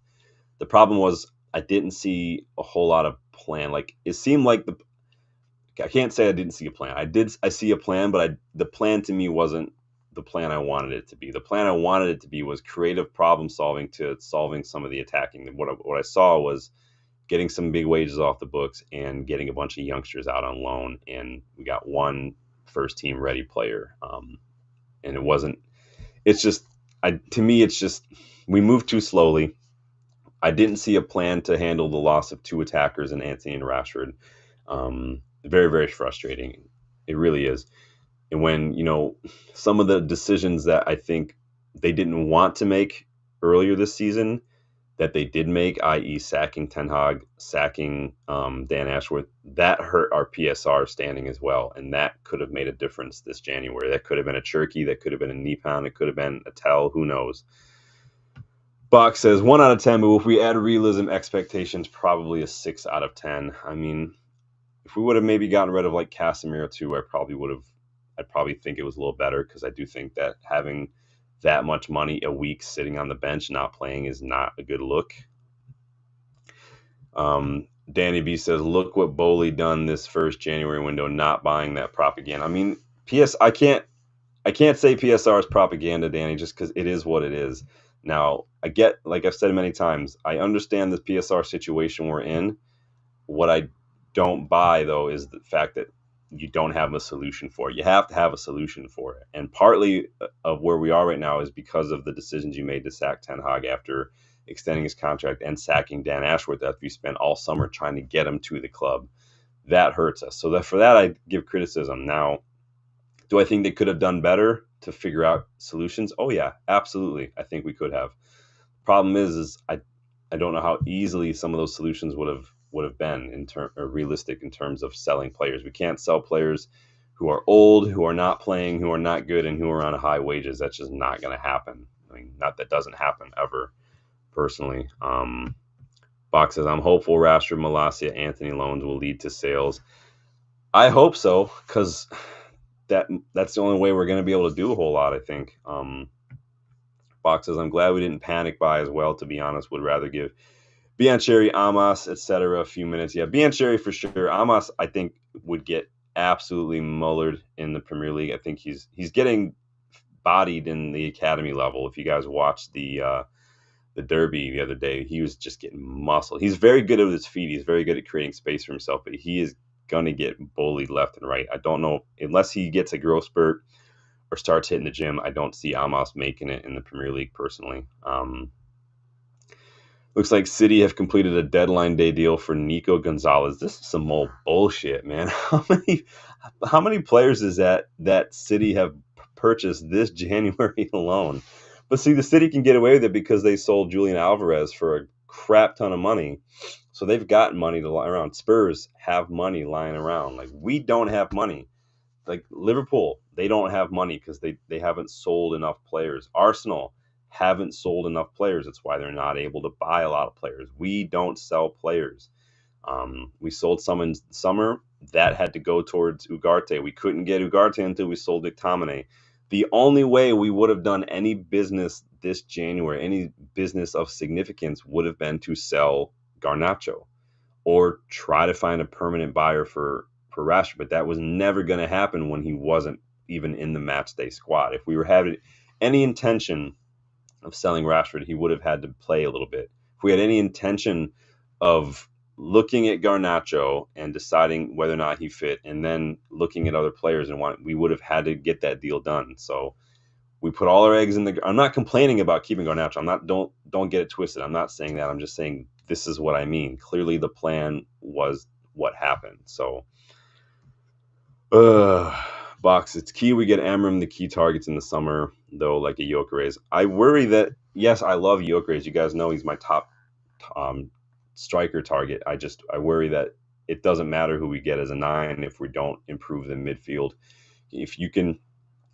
The problem was I didn't see a whole lot of plan. Like, it seemed like I can't say I didn't see a plan. I see a plan, but the plan to me wasn't the plan I wanted it to be. The plan I wanted it to be was creative problem solving to solving some of the attacking. What I saw was getting some big wages off the books and getting a bunch of youngsters out on loan, and we got one first team ready player. And to me, it's just we moved too slowly. I didn't see a plan to handle the loss of 2 attackers in Anthony and Rashford. Very, very frustrating. It really is. And when, some of the decisions that I think they didn't want to make earlier this season that they did make, i.e. sacking Ten Hag, sacking Dan Ashworth, that hurt our PSR standing as well. And that could have made a difference this January. That could have been a Cherky, that could have been a Nippon, it could have been a Tel, who knows. Box says 1 out of 10, but if we add realism expectations, probably a 6 out of 10. I mean, if we would have maybe gotten rid of like Casemiro too, I I probably think it was a little better because I do think that having that much money a week sitting on the bench not playing is not a good look. Danny B says, "Look what Bowley done this first January window, not buying that propaganda." I mean, I can't say PSR is propaganda, Danny, just because it is what it is. Now, I get, like I've said many times, I understand the PSR situation we're in. What I don't buy, though, is the fact that you don't have a solution for it. You have to have a solution for it. And partly of where we are right now is because of the decisions you made to sack Ten Hag after extending his contract and sacking Dan Ashworth after you spent all summer trying to get him to the club. That hurts us. So for that, I give criticism. Now, do I think they could have done better to figure out solutions? Oh, yeah, absolutely. I think we could have. Problem is I don't know how easily some of those solutions would have been realistic in terms of selling players. We can't sell players who are old, who are not playing, who are not good, and who are on high wages. That's just not going to happen. I mean, not that doesn't happen ever, personally. Box says, I'm hopeful Rashford, Malacia, Anthony loans will lead to sales. I hope so, because that's the only way we're going to be able to do a whole lot, I think. Box says, I'm glad we didn't panic buy as well, to be honest. Would rather give Biancheri, Amos, etc. a few minutes. Yeah, Biancheri for sure. Amos, I think, would get absolutely mullered in the Premier League. I think he's getting bodied in the academy level. If you guys watched the derby the other day, he was just getting muscled. He's very good with his feet. He's very good at creating space for himself, but he is going to get bullied left and right. I don't know, unless he gets a growth spurt or starts hitting the gym, I don't see Amos making it in the Premier League personally. Looks like City have completed a deadline day deal for Nico Gonzalez. This is some old bullshit, man. How many players is that City have purchased this January alone? But see, the City can get away with it because they sold Julian Alvarez for a crap ton of money. So they've got money to lie around. Spurs have money lying around. Like, we don't have money. Like Liverpool, they don't have money because they haven't sold enough players. Arsenal haven't sold enough players. That's why they're not able to buy a lot of players. We don't sell players. We sold some in summer. That had to go towards Ugarte. We couldn't get Ugarte until we sold McTominay. The only way we would have done any business this January, any business of significance, would have been to sell Garnacho or try to find a permanent buyer for Rashford. But that was never going to happen when he wasn't even in the match day squad. If we were having any intention of selling Rashford, he would have had to play a little bit. If we had any intention of looking at Garnacho and deciding whether or not he fit, and then looking at other players and we would have had to get that deal done. So we put all our eggs in the. I'm not complaining about keeping Garnacho. I'm not. Don't get it twisted. I'm not saying that. I'm just saying this is what I mean. Clearly, the plan was what happened. So, Box. It's key we get Amorim the key targets in the summer, though, like a Gyökeres. I worry that, yes, I love Gyökeres. You guys know he's my top striker target. I worry that it doesn't matter who we get as a 9 if we don't improve the midfield. If you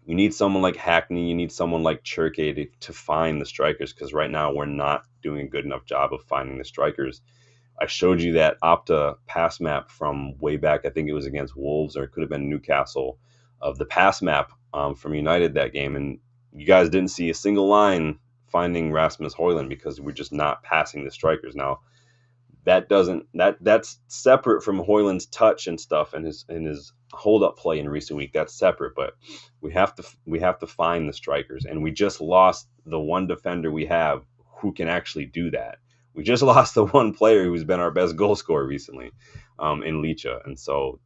need someone like Hackney, you need someone like Cherke to find the strikers, because right now we're not doing a good enough job of finding the strikers. I showed you that Opta pass map from way back. I think it was against Wolves, or it could have been Newcastle, of the pass map from United that game. And you guys didn't see a single line finding Rasmus Højlund because we're just not passing the strikers. Now, that's separate from Højlund's touch and stuff and his hold up play in recent week. That's separate, but we have to find the strikers, and we just lost the one defender we have who can actually do that. We just lost the one player who's been our best goal scorer recently, in Licha, and so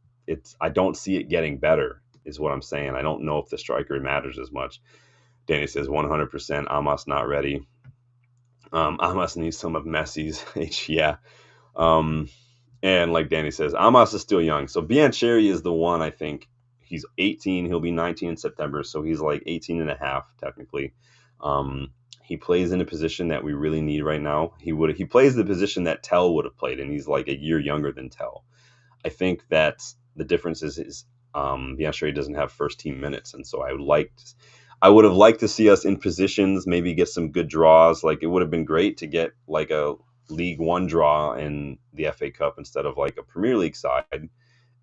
I don't see it getting better, is what I'm saying. I don't know if the striker matters as much. Danny says 100% Amos not ready. Amos needs some of Messi's yeah. And like Danny says, Amos is still young. So Biancheri is the one. I think he's 18. He'll be 19 in September. So he's like 18 and a half, technically. He plays in a position that we really need right now. He plays the position that Tel would have played, and he's like a year younger than Tel. I think that the difference is Biancheri doesn't have first team minutes. And so I would have liked to see us in positions, maybe get some good draws. Like, it would have been great to get like a League One draw in the FA Cup instead of like a Premier League side,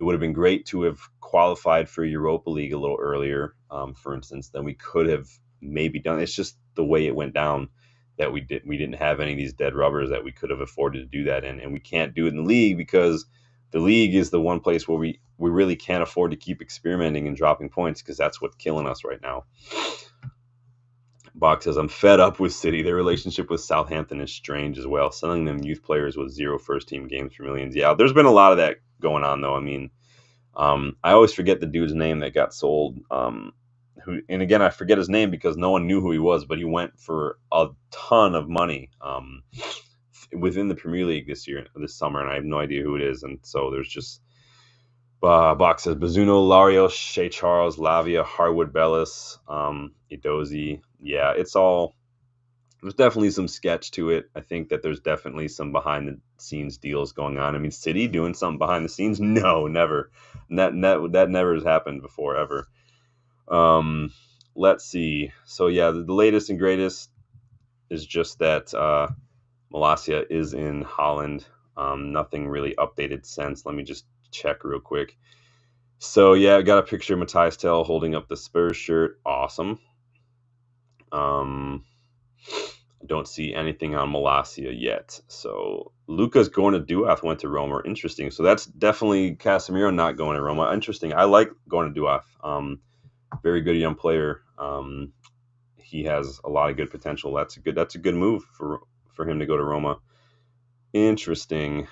It would have been great to have qualified for Europa League a little earlier, for instance, than we could have maybe done. It's just the way it went down that we didn't have any of these dead rubbers that we could have afforded to do that in, and we can't do it in the league because the league is the one place where we really can't afford to keep experimenting and dropping points, because that's what's killing us right now. Bach says, I'm fed up with City. Their relationship with Southampton is strange as well. Selling them youth players with 0 first-team games for millions. Yeah, there's been a lot of that going on, though. I mean, I always forget the dude's name that got sold. And again, I forget his name because no one knew who he was, but he went for a ton of money within the Premier League this summer, and I have no idea who it is. And so there's just Bach says Bazzuno, Larios, Shea Charles, Lavia, Harwood, Bellis, Edozie. Yeah, there's definitely some sketch to it. I think that there's definitely some behind the scenes deals going on. I mean, City doing something behind the scenes? No, never. That never has happened before, ever. Let's see. So yeah, the latest and greatest is just that Malacia is in Holland. Nothing really updated since. Let me just check real quick. So yeah, I got a picture of Mathis Tel holding up the Spurs shirt. Awesome. I don't see anything on Malacia yet. So Luca's going to Duath, went to Roma. Interesting. So that's definitely Casemiro not going to Roma. Interesting. I like going to Duath. Very good young player. He has a lot of good potential. That's a good move for him to go to Roma. Interesting.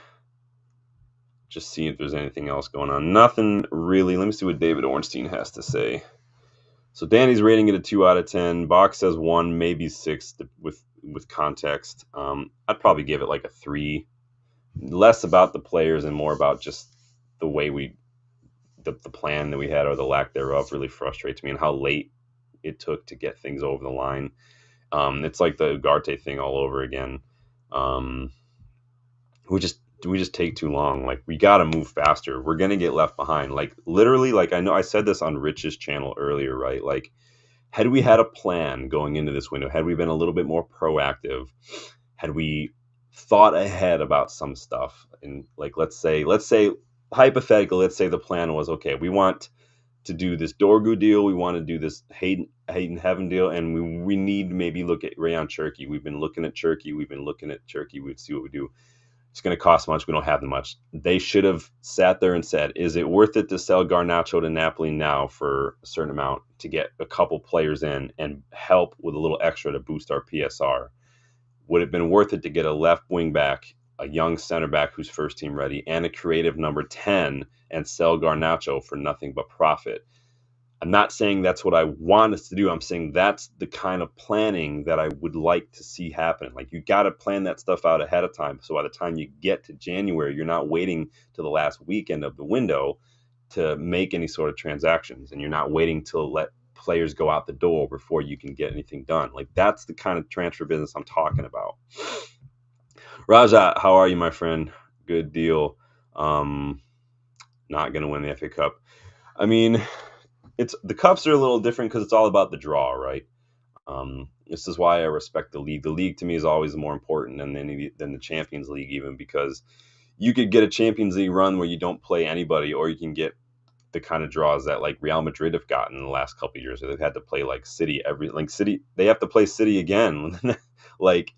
Just seeing if there's anything else going on. Nothing really. Let me see what David Ornstein has to say. So Danny's rating it a 2 out of 10. Box says 1, maybe 6 with context. I'd probably give it like a 3. Less about the players and more about just the way the plan that we had, or the lack thereof, really frustrates me, and how late it took to get things over the line. It's like the Ugarte thing all over again. We just take too long. Like, we got to move faster. We're going to get left behind. Like, literally, like, I know I said this on Rich's channel earlier, right? Like, had we had a plan going into this window, had we been a little bit more proactive, had we thought ahead about some stuff, and like, let's say hypothetical, let's say the plan was, okay, we want to do this Dorgu deal, we want to do this Hayden Heaven deal, and we need to maybe look at Rayon Cherki. We've been looking at Cherki, we'd see what we do. It's going to cost much. We don't have that much. They should have sat there and said, is it worth it to sell Garnacho to Napoli now for a certain amount to get a couple players in and help with a little extra to boost our PSR? Would it have been worth it to get a left wing back, a young center back who's first team ready, and a creative number 10 and sell Garnacho for nothing but profit? I'm not saying that's what I want us to do. I'm saying that's the kind of planning that I would like to see happen. Like, you got to plan that stuff out ahead of time. So by the time you get to January, you're not waiting to the last weekend of the window to make any sort of transactions. And you're not waiting to let players go out the door before you can get anything done. Like, that's the kind of transfer business I'm talking about. Raja, how are you, my friend? Good deal. Not going to win the FA Cup. I mean, the cups are a little different because it's all about the draw, right? This is why I respect the league. The league to me is always more important than the Champions League, even, because you could get a Champions League run where you don't play anybody, or you can get the kind of draws that like Real Madrid have gotten in the last couple of years, where they've had to play like City they have to play City again. Like,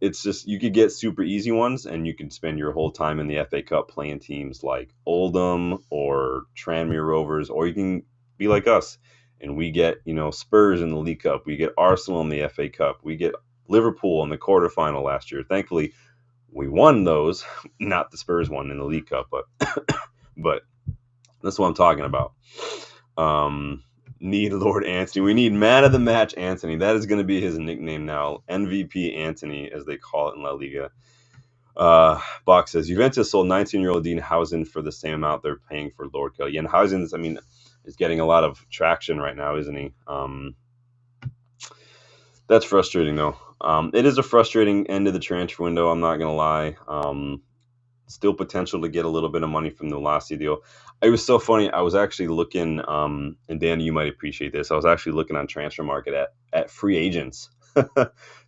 it's just, you could get super easy ones, and you can spend your whole time in the FA Cup playing teams like Oldham or Tranmere Rovers, or you can be like us, and we get, Spurs in the League Cup, we get Arsenal in the FA Cup, we get Liverpool in the quarterfinal last year. Thankfully, we won those, not the Spurs one in the League Cup, but but that's what I'm talking about. Need Lord Anthony. We need man of the match Anthony. That is going to be his nickname now. MVP Anthony, as they call it in La Liga. Bach says, Juventus sold 19-year-old Dean Housen for the same amount they're paying for Lord Kelly. And Housen's, is getting a lot of traction right now, isn't he? That's frustrating, though. It is a frustrating end of the transfer window, I'm not going to lie. Still potential to get a little bit of money from the Malacia deal. It was so funny. I was actually looking, and Danny, you might appreciate this. I was actually looking on Transfer Market at free agents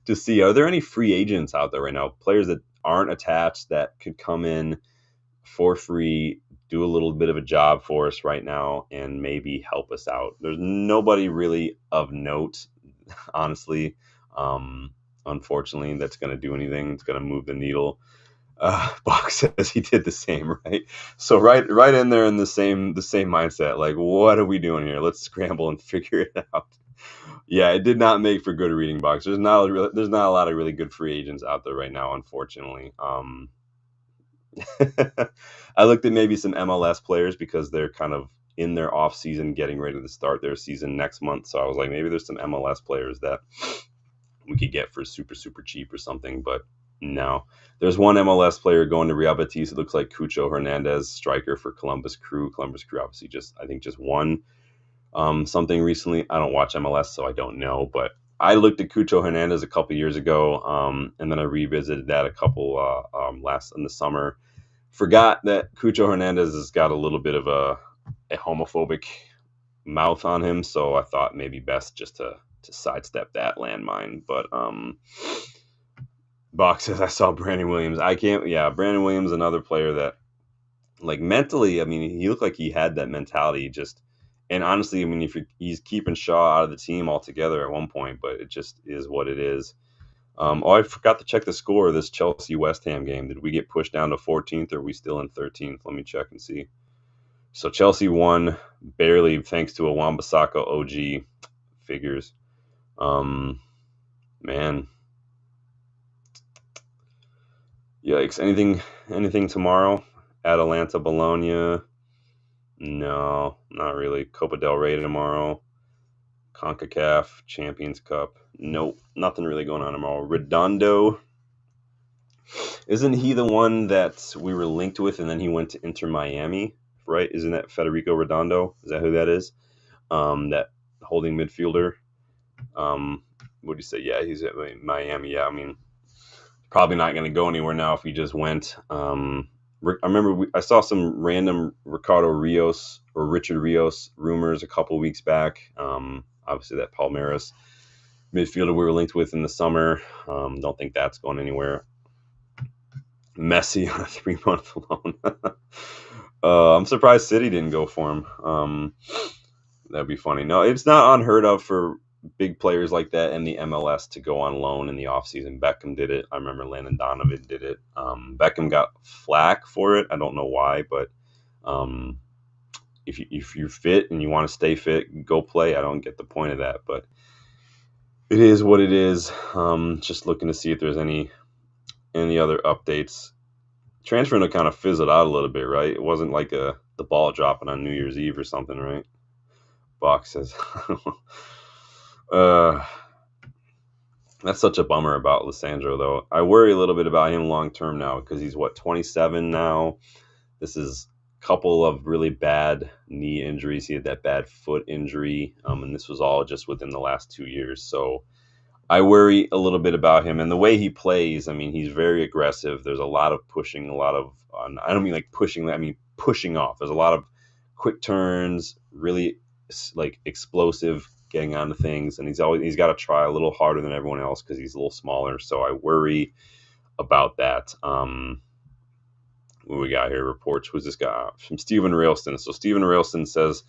to see, are there any free agents out there right now? Players that aren't attached that could come in for free, do a little bit of a job for us right now and maybe help us out. There's nobody really of note, honestly. Unfortunately, that's going to do anything. It's going to move the needle. Bach says he did the same, right? So right in there in the same mindset. Like, what are we doing here? Let's scramble and figure it out. Yeah, it did not make for good reading, Box. There's not a lot of really good free agents out there right now, unfortunately. I looked at maybe some MLS players because they're kind of in their off season, getting ready to start their season next month. So I was like, maybe there's some MLS players that we could get for super cheap or something, but no. There's one MLS player going to Real Betis. It looks like Cucho Hernandez, striker for Columbus Crew. Columbus Crew obviously just won something recently. I don't watch MLS, so I don't know, but I looked at Cucho Hernandez a couple years ago, and then I revisited that a couple last in the summer. Forgot that Cucho Hernandez has got a little bit of a homophobic mouth on him, so I thought maybe best just to sidestep that landmine. But Box says I saw Brandon Williams. Brandon Williams, another player that, like, mentally, I mean, he looked like he had that mentality. And honestly, I mean, if he's keeping Shaw out of the team altogether at one point, but it just is what it is. I forgot to check the score of this Chelsea-West Ham game. Did we get pushed down to 14th, or are we still in 13th? Let me check and see. So Chelsea won barely thanks to a Wan-Bissaka OG. Figures. Man. Yikes. Anything tomorrow? Atalanta, Bologna. No, not really. Copa del Rey tomorrow. CONCACAF Champions Cup. Nope, nothing really going on tomorrow. Redondo. Isn't he the one that we were linked with and then he went to Inter Miami, right? Isn't that Federico Redondo? Is that who that is? That holding midfielder. What do you say? Yeah, he's at Miami. Yeah, I mean, probably not going to go anywhere now if he just went. I remember I saw some random Ricardo Rios or Richard Rios rumors a couple weeks back. Obviously, that Palmeiras midfielder we were linked with in the summer. Don't think that's going anywhere. Messi on a 3-month loan. I'm surprised City didn't go for him. That'd be funny. No, it's not unheard of for big players like that in the MLS to go on loan in the offseason. Beckham did it. I remember Landon Donovan did it. Beckham got flack for it. I don't know why, but if you're fit and you want to stay fit, go play. I don't get the point of that, but it is what it is. Just looking to see if there's any other updates. Transfer window kind of fizzled out a little bit, right? It wasn't like the ball dropping on New Year's Eve or something, right? Box says, that's such a bummer about Lisandro, though. I worry a little bit about him long term now because he's 27 now. This is a couple of really bad knee injuries. He had that bad foot injury, and this was all just within the last 2 years. So I worry a little bit about him and the way he plays. I mean, he's very aggressive. There's a lot of pushing, I don't mean like pushing, I mean pushing off. There's a lot of quick turns, really like explosive getting onto things, and he's got to try a little harder than everyone else because he's a little smaller. So I worry about that. What we got here? Reports. Who's this guy? From Stephen Railston. So Stephen Railston says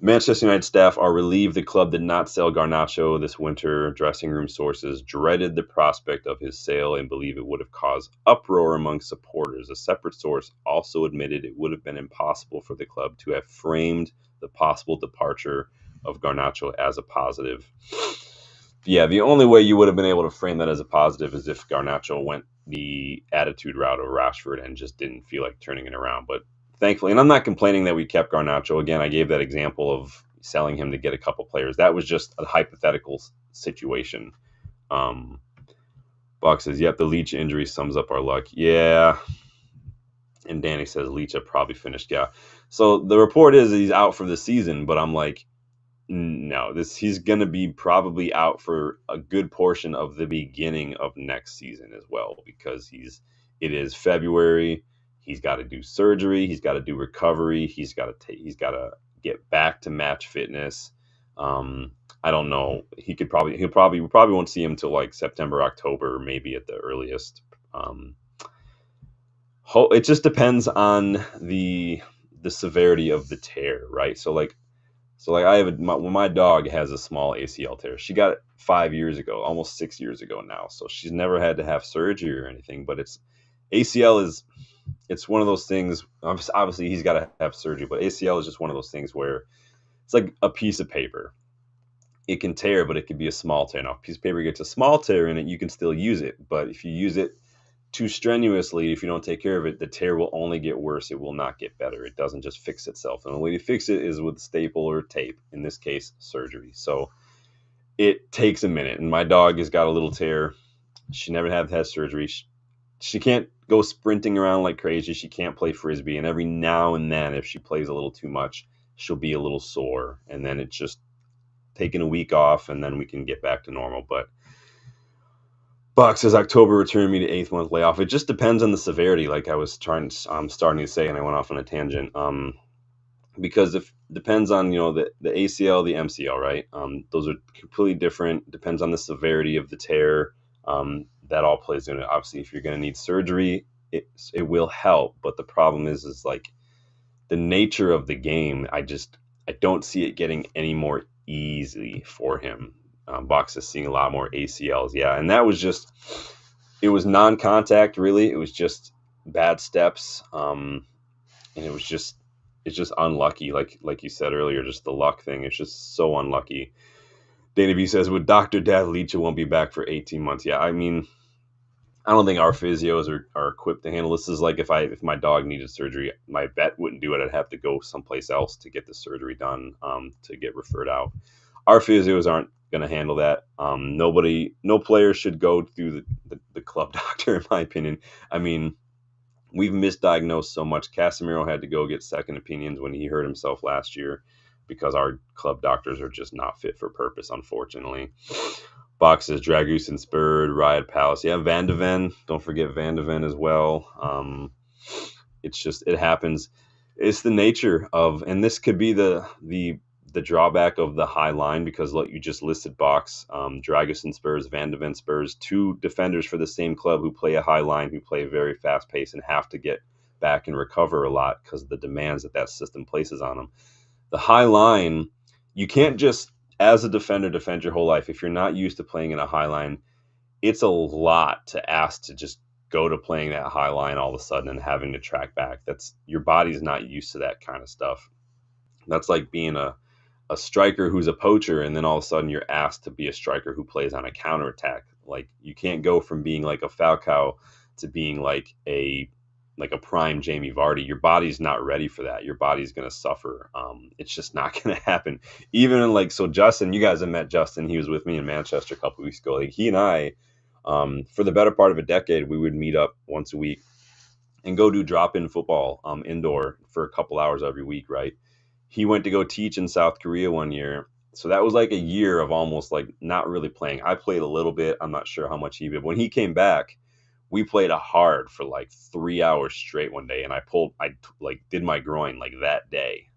Manchester United staff are relieved the club did not sell Garnacho this winter. Dressing room sources dreaded the prospect of his sale and believe it would have caused uproar among supporters. A separate source also admitted it would have been impossible for the club to have framed the possible departure of Garnacho as a positive. Yeah, the only way you would have been able to frame that as a positive is if Garnacho went the attitude route of Rashford and just didn't feel like turning it around. But thankfully, and I'm not complaining that we kept Garnacho. Again, I gave that example of selling him to get a couple players. That was just a hypothetical situation. Buck says, yep, the Leach injury sums up our luck. Yeah. And Danny says Leach had probably finished. Yeah. So the report is he's out for the season, but I'm like, no, he's going to be probably out for a good portion of the beginning of next season as well, because it is February. He's got to do surgery. He's got to do recovery. He's got to get back to match fitness. I don't know. We probably won't see him till like September, October, maybe at the earliest. It just depends on the severity of the tear, right? So I have my dog has a small ACL tear. She got it 5 years ago, almost 6 years ago now. So she's never had to have surgery or anything. But it's ACL is it's one of those things. Obviously, he's got to have surgery, but ACL is just one of those things where it's like a piece of paper. It can tear, but it could be a small tear. Now, if a piece of paper gets a small tear in it, you can still use it. But if you use it too strenuously, if you don't take care of it, the tear will only get worse. It will not get better. It doesn't just fix itself. And the way to fix it is with staple or tape, in this case, surgery. So it takes a minute. And my dog has got a little tear. She never had surgery. She can't go sprinting around like crazy. She can't play frisbee. And every now and then, if she plays a little too much, she'll be a little sore. And then it's just taking a week off, and then we can get back to normal. But Buck says October returned me to 8th-month layoff. It just depends on the severity, like I'm starting to say, and I went off on a tangent. Because if depends on the ACL, the MCL, right? Those are completely different. Depends on the severity of the tear. That all plays into it. Obviously, if you're going to need surgery, it will help. But the problem is like the nature of the game. I don't see it getting any more easy for him. Box is seeing a lot more ACLs, yeah, and that was it was non-contact, really. It was just bad steps, and it's just unlucky, like you said earlier, just the luck thing. It's just so unlucky. Dana B says, with Dr. Death, Leach won't be back for 18 months. Yeah, I mean, I don't think our physios are equipped to handle this. Is like if my dog needed surgery, my vet wouldn't do it. I'd have to go someplace else to get the surgery done, to get referred out. Our physios aren't going to handle that. No player should go through the club doctor, in my opinion. I mean, we've misdiagnosed so much. Casemiro had to go get second opinions when he hurt himself last year because our club doctors are just not fit for purpose, unfortunately. Boxes, Dragoose and Spurred, Riot Palace. Yeah, Van de Ven. Don't forget Van de Ven as well. It happens. It's the nature of, and this could be the drawback of the high line, because look, you just listed Box, Dragoos and Spurs, Van de Ven Spurs, two defenders for the same club who play a high line, who play a very fast pace and have to get back and recover a lot because of the demands that system places on them. The high line, you can't just, as a defender, defend your whole life. If you're not used to playing in a high line, it's a lot to ask to just go to playing that high line all of a sudden and having to track back. Your body's not used to that kind of stuff. That's like being a striker who's a poacher, and then all of a sudden you're asked to be a striker who plays on a counterattack. Like, you can't go from being like a Falcao to being like a prime Jamie Vardy. Your body's not ready for that. Your body's going to suffer. It's just not going to happen. Even so Justin, you guys have met Justin. He was with me in Manchester a couple weeks ago. Like, he and I, for the better part of a decade, we would meet up once a week and go do drop-in football indoor for a couple hours every week, right? He went to go teach in South Korea one year. So that was like a year of almost like not really playing. I played a little bit. I'm not sure how much he did. When he came back, we played a hard for like 3 hours straight one day, and I did my groin like that day.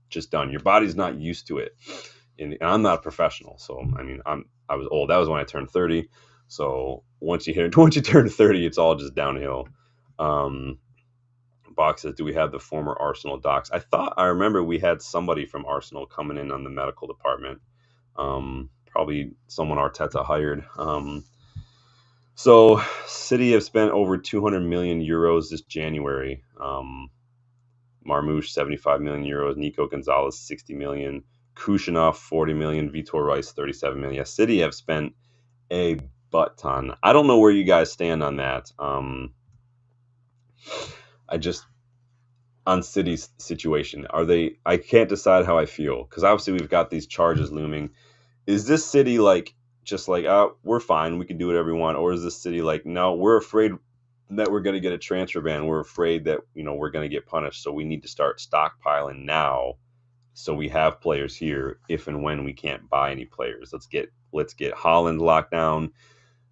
Just done. Your body's not used to it, and I'm not a professional, so I mean, I was old. That was when I turned 30. So once you turn 30, it's all just downhill. Box says, do we have the former Arsenal docs? I remember we had somebody from Arsenal coming in on the medical department. Probably someone Arteta hired. So City have spent over 200 million euros this January. Marmoush, 75 million euros. Nico Gonzalez, 60 million. Kushinov, 40 million. Vitor Rice, 37 million. Yeah, City have spent a butt ton. I don't know where you guys stand on that. On City's situation, I can't decide how I feel, because obviously we've got these charges looming. Is this City oh, we're fine, we can do whatever we want? Or is this City like, no, we're afraid that we're going to get a transfer ban. We're afraid that, we're going to get punished. So we need to start stockpiling now, so we have players here if and when we can't buy any players. Let's get Haaland locked down.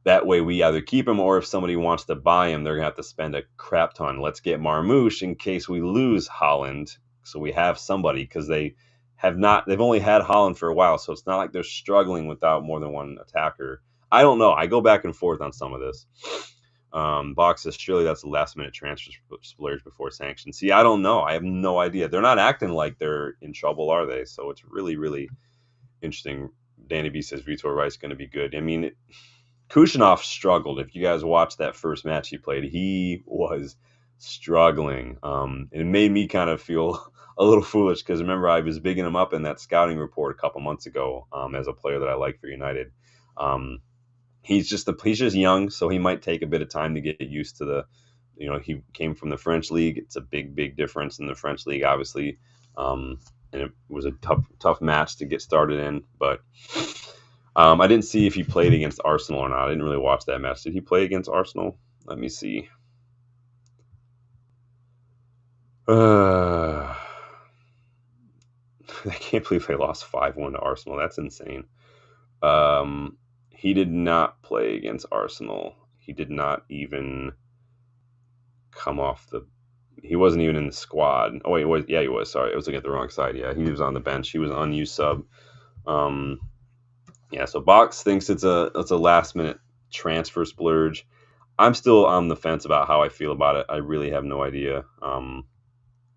That way we either keep him, or if somebody wants to buy him, they're going to have to spend a crap ton. Let's get Marmoush in case we lose Haaland, so we have somebody, because they've only had Haaland for a while, so it's not like they're struggling without more than one attacker. I don't know. I go back and forth on some of this. Box says, surely that's a last-minute transfer splurge before sanctions. See, I don't know. I have no idea. They're not acting like they're in trouble, are they? So it's really, really interesting. Danny B says Vitor Rice going to be good. I mean, Kushanoff struggled. If you guys watched that first match he played, he was struggling. And it made me kind of feel a little foolish because remember I was bigging him up in that scouting report a couple months ago as a player that I like for United. He's just young, so he might take a bit of time to get used to the. He came from the French league. It's a big difference in the French league, obviously, and it was a tough match to get started in. But I didn't see if he played against Arsenal or not. I didn't really watch that match. Did he play against Arsenal? Let me see. I can't believe they lost 5-1 to Arsenal. That's insane. He did not play against Arsenal. He did not even come off the. He wasn't even in the squad. Oh wait, yeah, he was. Sorry, I was looking at the wrong side. Yeah, he was on the bench. He was unused sub. Yeah, so Box thinks it's a last minute transfer splurge. I'm still on the fence about how I feel about it. I really have no idea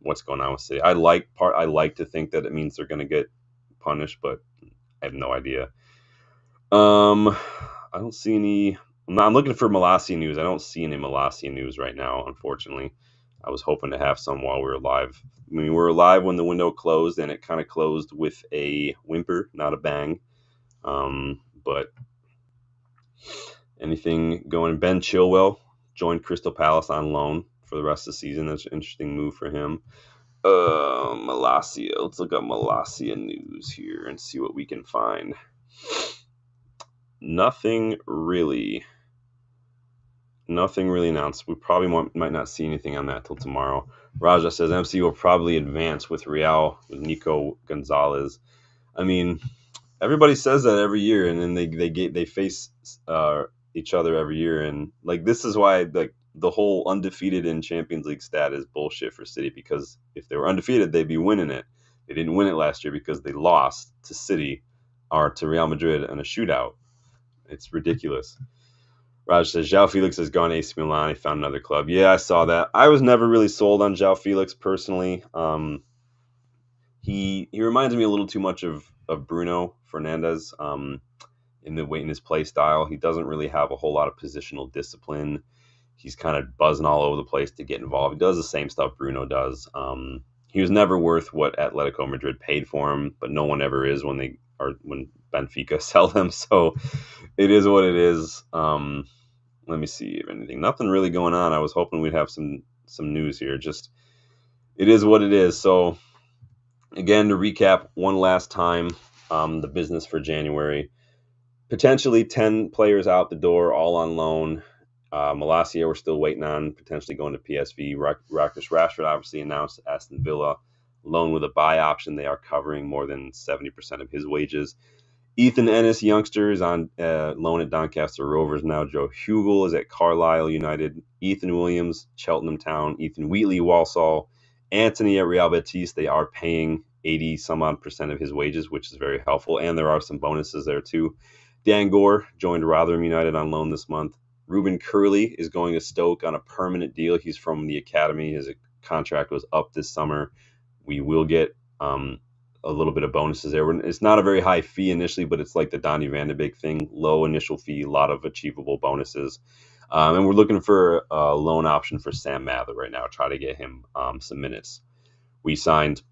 what's going on with City. I like to think that it means they're going to get punished, but I have no idea. I don't see any. I'm looking for Malacia news. I don't see any Malacia news right now, unfortunately. I was hoping to have some while we were live. I mean, we were live when the window closed, and it kind of closed with a whimper, not a bang. But anything going? Ben Chilwell joined Crystal Palace on loan for the rest of the season. That's an interesting move for him. Malacia. Let's look up Malacia news here and see what we can find. Nothing really announced. We probably might not see anything on that till tomorrow. Raja says MC will probably advance with Real with Nico Gonzalez. I mean, everybody says that every year, and then they face each other every year, and like this is why like the whole undefeated in Champions League stat is bullshit for City, because if they were undefeated, they'd be winning it. They didn't win it last year because they lost to City or to Real Madrid in a shootout. It's ridiculous. Raj says, João Felix has gone to AC Milan. He found another club. Yeah, I saw that. I was never really sold on João Felix personally. He reminds me a little too much of Bruno Fernandes in his play style. He doesn't really have a whole lot of positional discipline. He's kind of buzzing all over the place to get involved. He does the same stuff Bruno does. He was never worth what Atletico Madrid paid for him, but no one ever is when Benfica sell them. So it is what it is. Let me see if anything. Nothing really going on. I was hoping we'd have some news here. Just it is what it is. So again, to recap one last time, the business for January. Potentially 10 players out the door, all on loan. Malacia we're still waiting on, potentially going to PSV. Marcus Rashford obviously announced Aston Villa. Loan with a buy option. They are covering more than 70% of his wages. Ethan Ennis, youngster, is on loan at Doncaster Rovers now. Joe Hugel is at Carlisle United. Ethan Williams, Cheltenham Town. Ethan Wheatley, Walsall. Anthony at Real Betis. They are paying 80% of his wages, which is very helpful. And there are some bonuses there too. Dan Gore joined Rotherham United on loan this month. Ruben Curley is going to Stoke on a permanent deal. He's from the academy. His contract was up this summer. We will get a little bit of bonuses there. It's not a very high fee initially, but it's like the Donny van de Beek thing. Low initial fee, a lot of achievable bonuses. And we're looking for a loan option for Sam Mather right now. Try to get him some minutes. We signed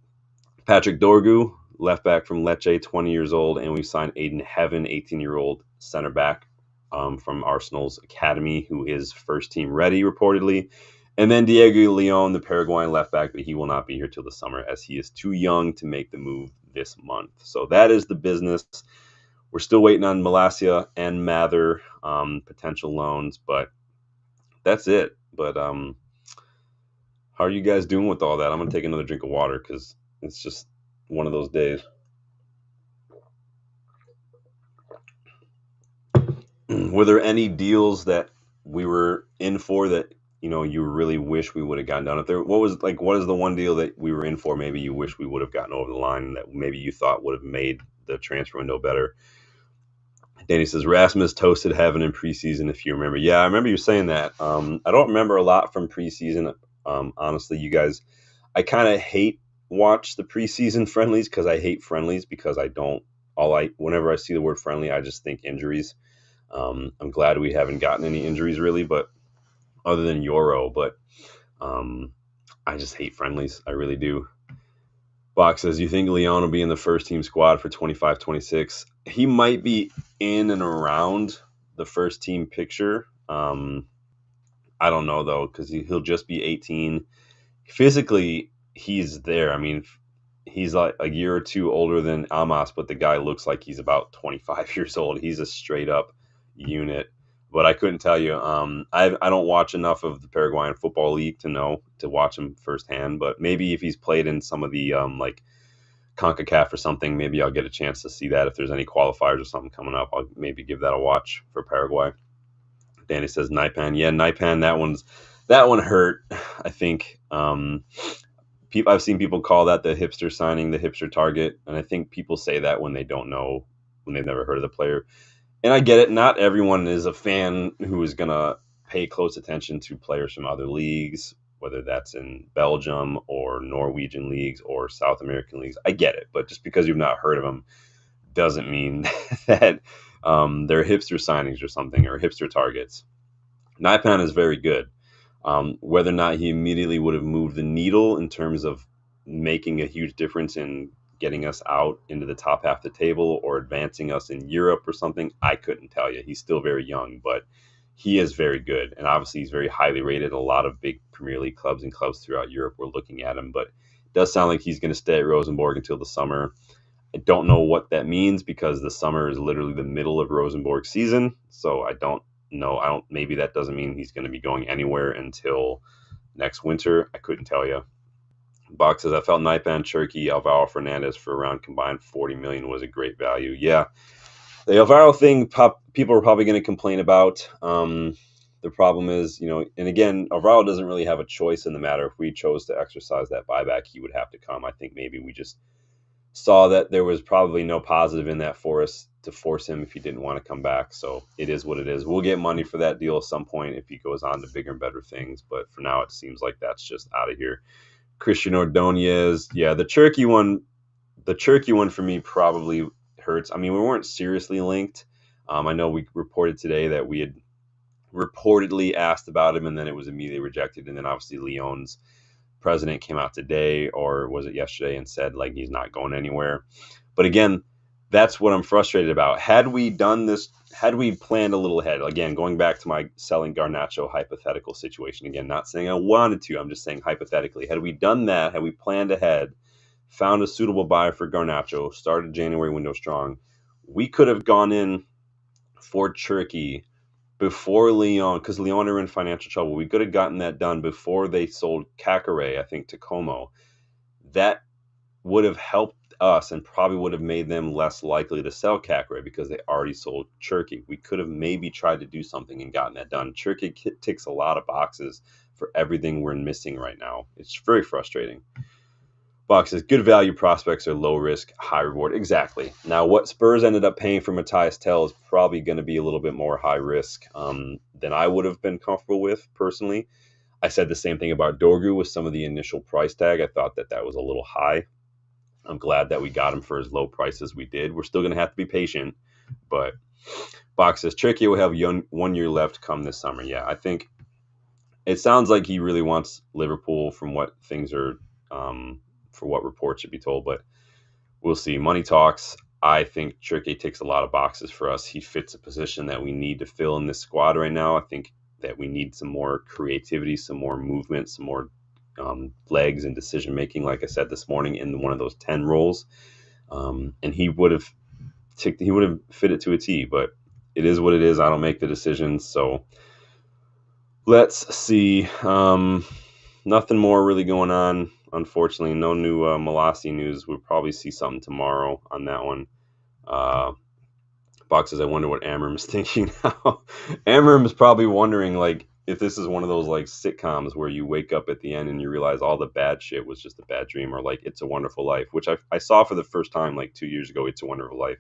Patrick Dorgu, left back from Lecce, 20 years old, and we signed Aiden Heaven, 18-year-old center back from Arsenal's academy, who is first team ready, reportedly. And then Diego Leon, the Paraguayan left back, but he will not be here till the summer as he is too young to make the move this month. So that is the business. We're still waiting on Malacia and Mather potential loans, but that's it. But how are you guys doing with all that? I'm going to take another drink of water because it's just one of those days. Were there any deals that we were in for that you really wish we would have gotten done? What is the one deal that we were in for maybe you wish we would have gotten over the line that maybe you thought would have made the transfer window better? Danny says Rasmus toasted heaven in preseason, if you remember. Yeah, I remember you saying that. I don't remember a lot from preseason. Honestly, you guys, I kind of hate watch the preseason friendlies because I hate friendlies because I don't. Whenever I see the word friendly, I just think injuries. I'm glad we haven't gotten any injuries really, but other than Euro, but um, I just hate friendlies. I really do. Box says, you think Leon will be in the first team squad for 25-26? He might be in and around the first team picture. I don't know, though, because he'll just be 18. Physically, he's there. I mean, he's like a year or two older than Amos, but the guy looks like he's about 25 years old. He's a straight up unit. But I couldn't tell you. I don't watch enough of the Paraguayan Football League to watch him firsthand. But maybe if he's played in some of the like CONCACAF or something, maybe I'll get a chance to see that. If there's any qualifiers or something coming up, I'll maybe give that a watch for Paraguay. Danny says Naipan. Yeah, Naipan. That one hurt. I think I've seen people call that the hipster signing, the hipster target, and I think people say that when they don't know, when they've never heard of the player. And I get it. Not everyone is a fan who is going to pay close attention to players from other leagues, whether that's in Belgium or Norwegian leagues or South American leagues. I get it. But just because you've not heard of them doesn't mean that they're hipster signings or something or hipster targets. Naipan is very good. Whether or not he immediately would have moved the needle in terms of making a huge difference in getting us out into the top half of the table or advancing us in Europe or something, I couldn't tell you. He's still very young, but he is very good. And obviously he's very highly rated. A lot of big Premier League clubs and clubs throughout Europe were looking at him, but it does sound like he's going to stay at Rosenborg until the summer. I don't know what that means because the summer is literally the middle of Rosenborg season. So I don't know. Maybe that doesn't mean he's going to be going anywhere until next winter. I couldn't tell you. Box says, I felt Naipan, Cherky, Alvaro Fernandez for around combined 40 million was a great value. Yeah, the Alvaro thing, people are probably going to complain about. The problem is, and again, Alvaro doesn't really have a choice in the matter. If we chose to exercise that buyback, he would have to come. I think maybe we just saw that there was probably no positive in that for us to force him if he didn't want to come back. So it is what it is. We'll get money for that deal at some point if he goes on to bigger and better things. But for now, it seems like that's just out of here. Christian Ordonez. Yeah, the Cherky one for me probably hurts. I mean, we weren't seriously linked. I know we reported today that we had reportedly asked about him and then it was immediately rejected. And then obviously Lyon's president came out today, or was it yesterday, and said like he's not going anywhere. But again, that's what I'm frustrated about. Had we done this, had we planned a little ahead, again, going back to my selling Garnacho hypothetical situation, again, not saying I wanted to, I'm just saying hypothetically, had we done that, had we planned ahead, found a suitable buyer for Garnacho, started January window strong, we could have gone in for Cherky before Lyon, because Lyon are in financial trouble. We could have gotten that done before they sold Kakare, I think, to Como. That would have helped us and probably would have made them less likely to sell Kakare because they already sold Cherky. We could have maybe tried to do something and gotten that done. Cherky ticks a lot of boxes for everything we're missing right now. It's very frustrating. Box says, good value prospects are low risk, high reward. Exactly. Now, what Spurs ended up paying for Mathis Tel is probably going to be a little bit more high risk than I would have been comfortable with personally. I said the same thing about Dorgu with some of the initial price tag. I thought that was a little high. I'm glad that we got him for as low price as we did. We're still going to have to be patient, but Box says, Cherky will have 1 year left come this summer. Yeah, I think it sounds like he really wants Liverpool from what things are for what reports should be told, but we'll see. Money talks. I think Cherky ticks a lot of boxes for us. He fits a position that we need to fill in this squad right now. I think that we need some more creativity, some more movement, some more legs and decision making. Like I said this morning, in one of those 10 roles, and he would have fit it to a T. But it is what it is. I don't make the decisions, so let's see. Nothing more really going on. Unfortunately, no new Malacia news. We'll probably see something tomorrow on that one. Boxes, I wonder what Amorim is thinking now. Amorim is probably wondering, like, if this is one of those, like, sitcoms where you wake up at the end and you realize all the bad shit was just a bad dream, or, like, It's a Wonderful Life, which I saw for the first time, like, 2 years ago, It's a Wonderful Life.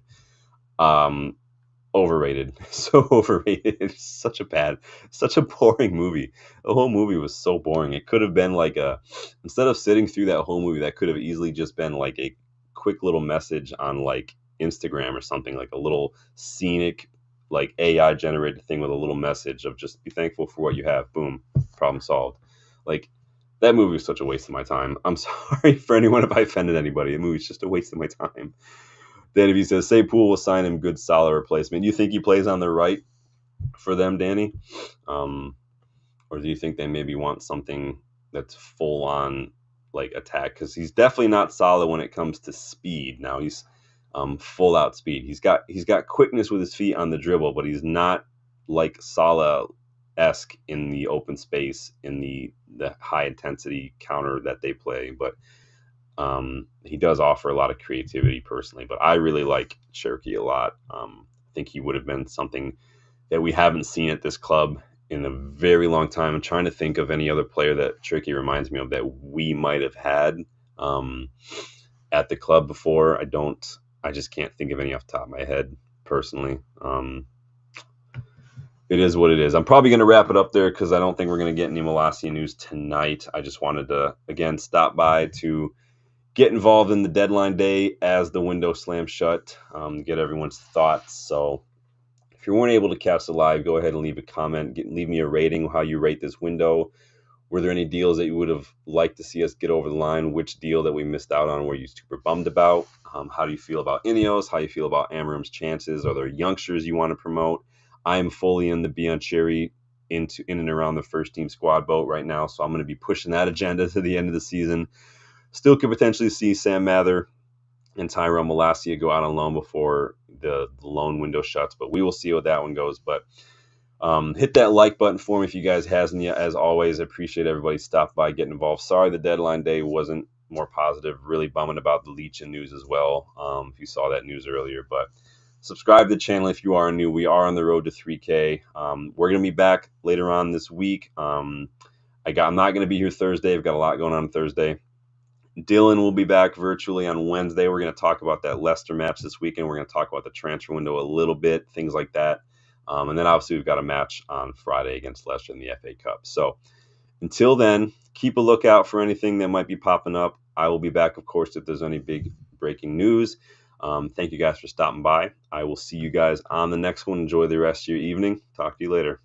overrated. So overrated. It's such a boring movie. The whole movie was so boring. It could have been like instead of sitting through that whole movie, that could have easily just been like a quick little message on like Instagram or something, like a little scenic, like AI generated thing with a little message of just be thankful for what you have. Boom, problem solved. Like that movie was such a waste of my time. I'm sorry for anyone if I offended anybody. The movie's just a waste of my time. Then if he says, say Poole will sign him, good, solid replacement. You think he plays on the right for them, Danny? Um, or do you think they maybe want something that's full on like attack? Because he's definitely not solid when it comes to speed. Now he's full out speed. He's got quickness with his feet on the dribble, but he's not like Salah-esque in the open space in the high intensity counter that they play. But he does offer a lot of creativity personally, but I really like Cherokee a lot. I think he would have been something that we haven't seen at this club in a very long time. I'm trying to think of any other player that Cherokee reminds me of that we might have had at the club before. I just can't think of any off the top of my head personally. It is what it is. I'm probably going to wrap it up there because I don't think we're going to get any Malacia news tonight. I just wanted to, again, stop by to get involved in the deadline day as the window slams shut, get everyone's thoughts. So if you weren't able to catch the live, go ahead and leave a comment. Leave me a rating, how you rate this window. Were there any deals that you would have liked to see us get over the line? Which deal that we missed out on were you super bummed about? How do you feel about Ineos? How do you feel about Amorim's chances? Are there youngsters you want to promote? I am fully in the Beyond Cherry in and around the first team squad boat right now, so I'm going to be pushing that agenda to the end of the season. Still could potentially see Sam Mather and Tyrell Malacia go out on loan before the loan window shuts, but we will see what that one goes. But hit that like button for me if you guys hasn't yet. As always, I appreciate everybody stopping by, getting involved. Sorry the deadline day wasn't more positive. Really bumming about the Legion news as well, if you saw that news earlier. But subscribe to the channel if you are new. We are on the road to 3K. We're going to be back later on this week. I'm not going to be here Thursday. I've got a lot going on Thursday. Dylan will be back virtually on Wednesday. We're going to talk about that Leicester match this weekend. We're going to talk about the transfer window a little bit, things like that. And then obviously we've got a match on Friday against Leicester in the FA Cup. So until then, keep a lookout for anything that might be popping up. I will be back, of course, if there's any big breaking news. Thank you guys for stopping by. I will see you guys on the next one. Enjoy the rest of your evening. Talk to you later.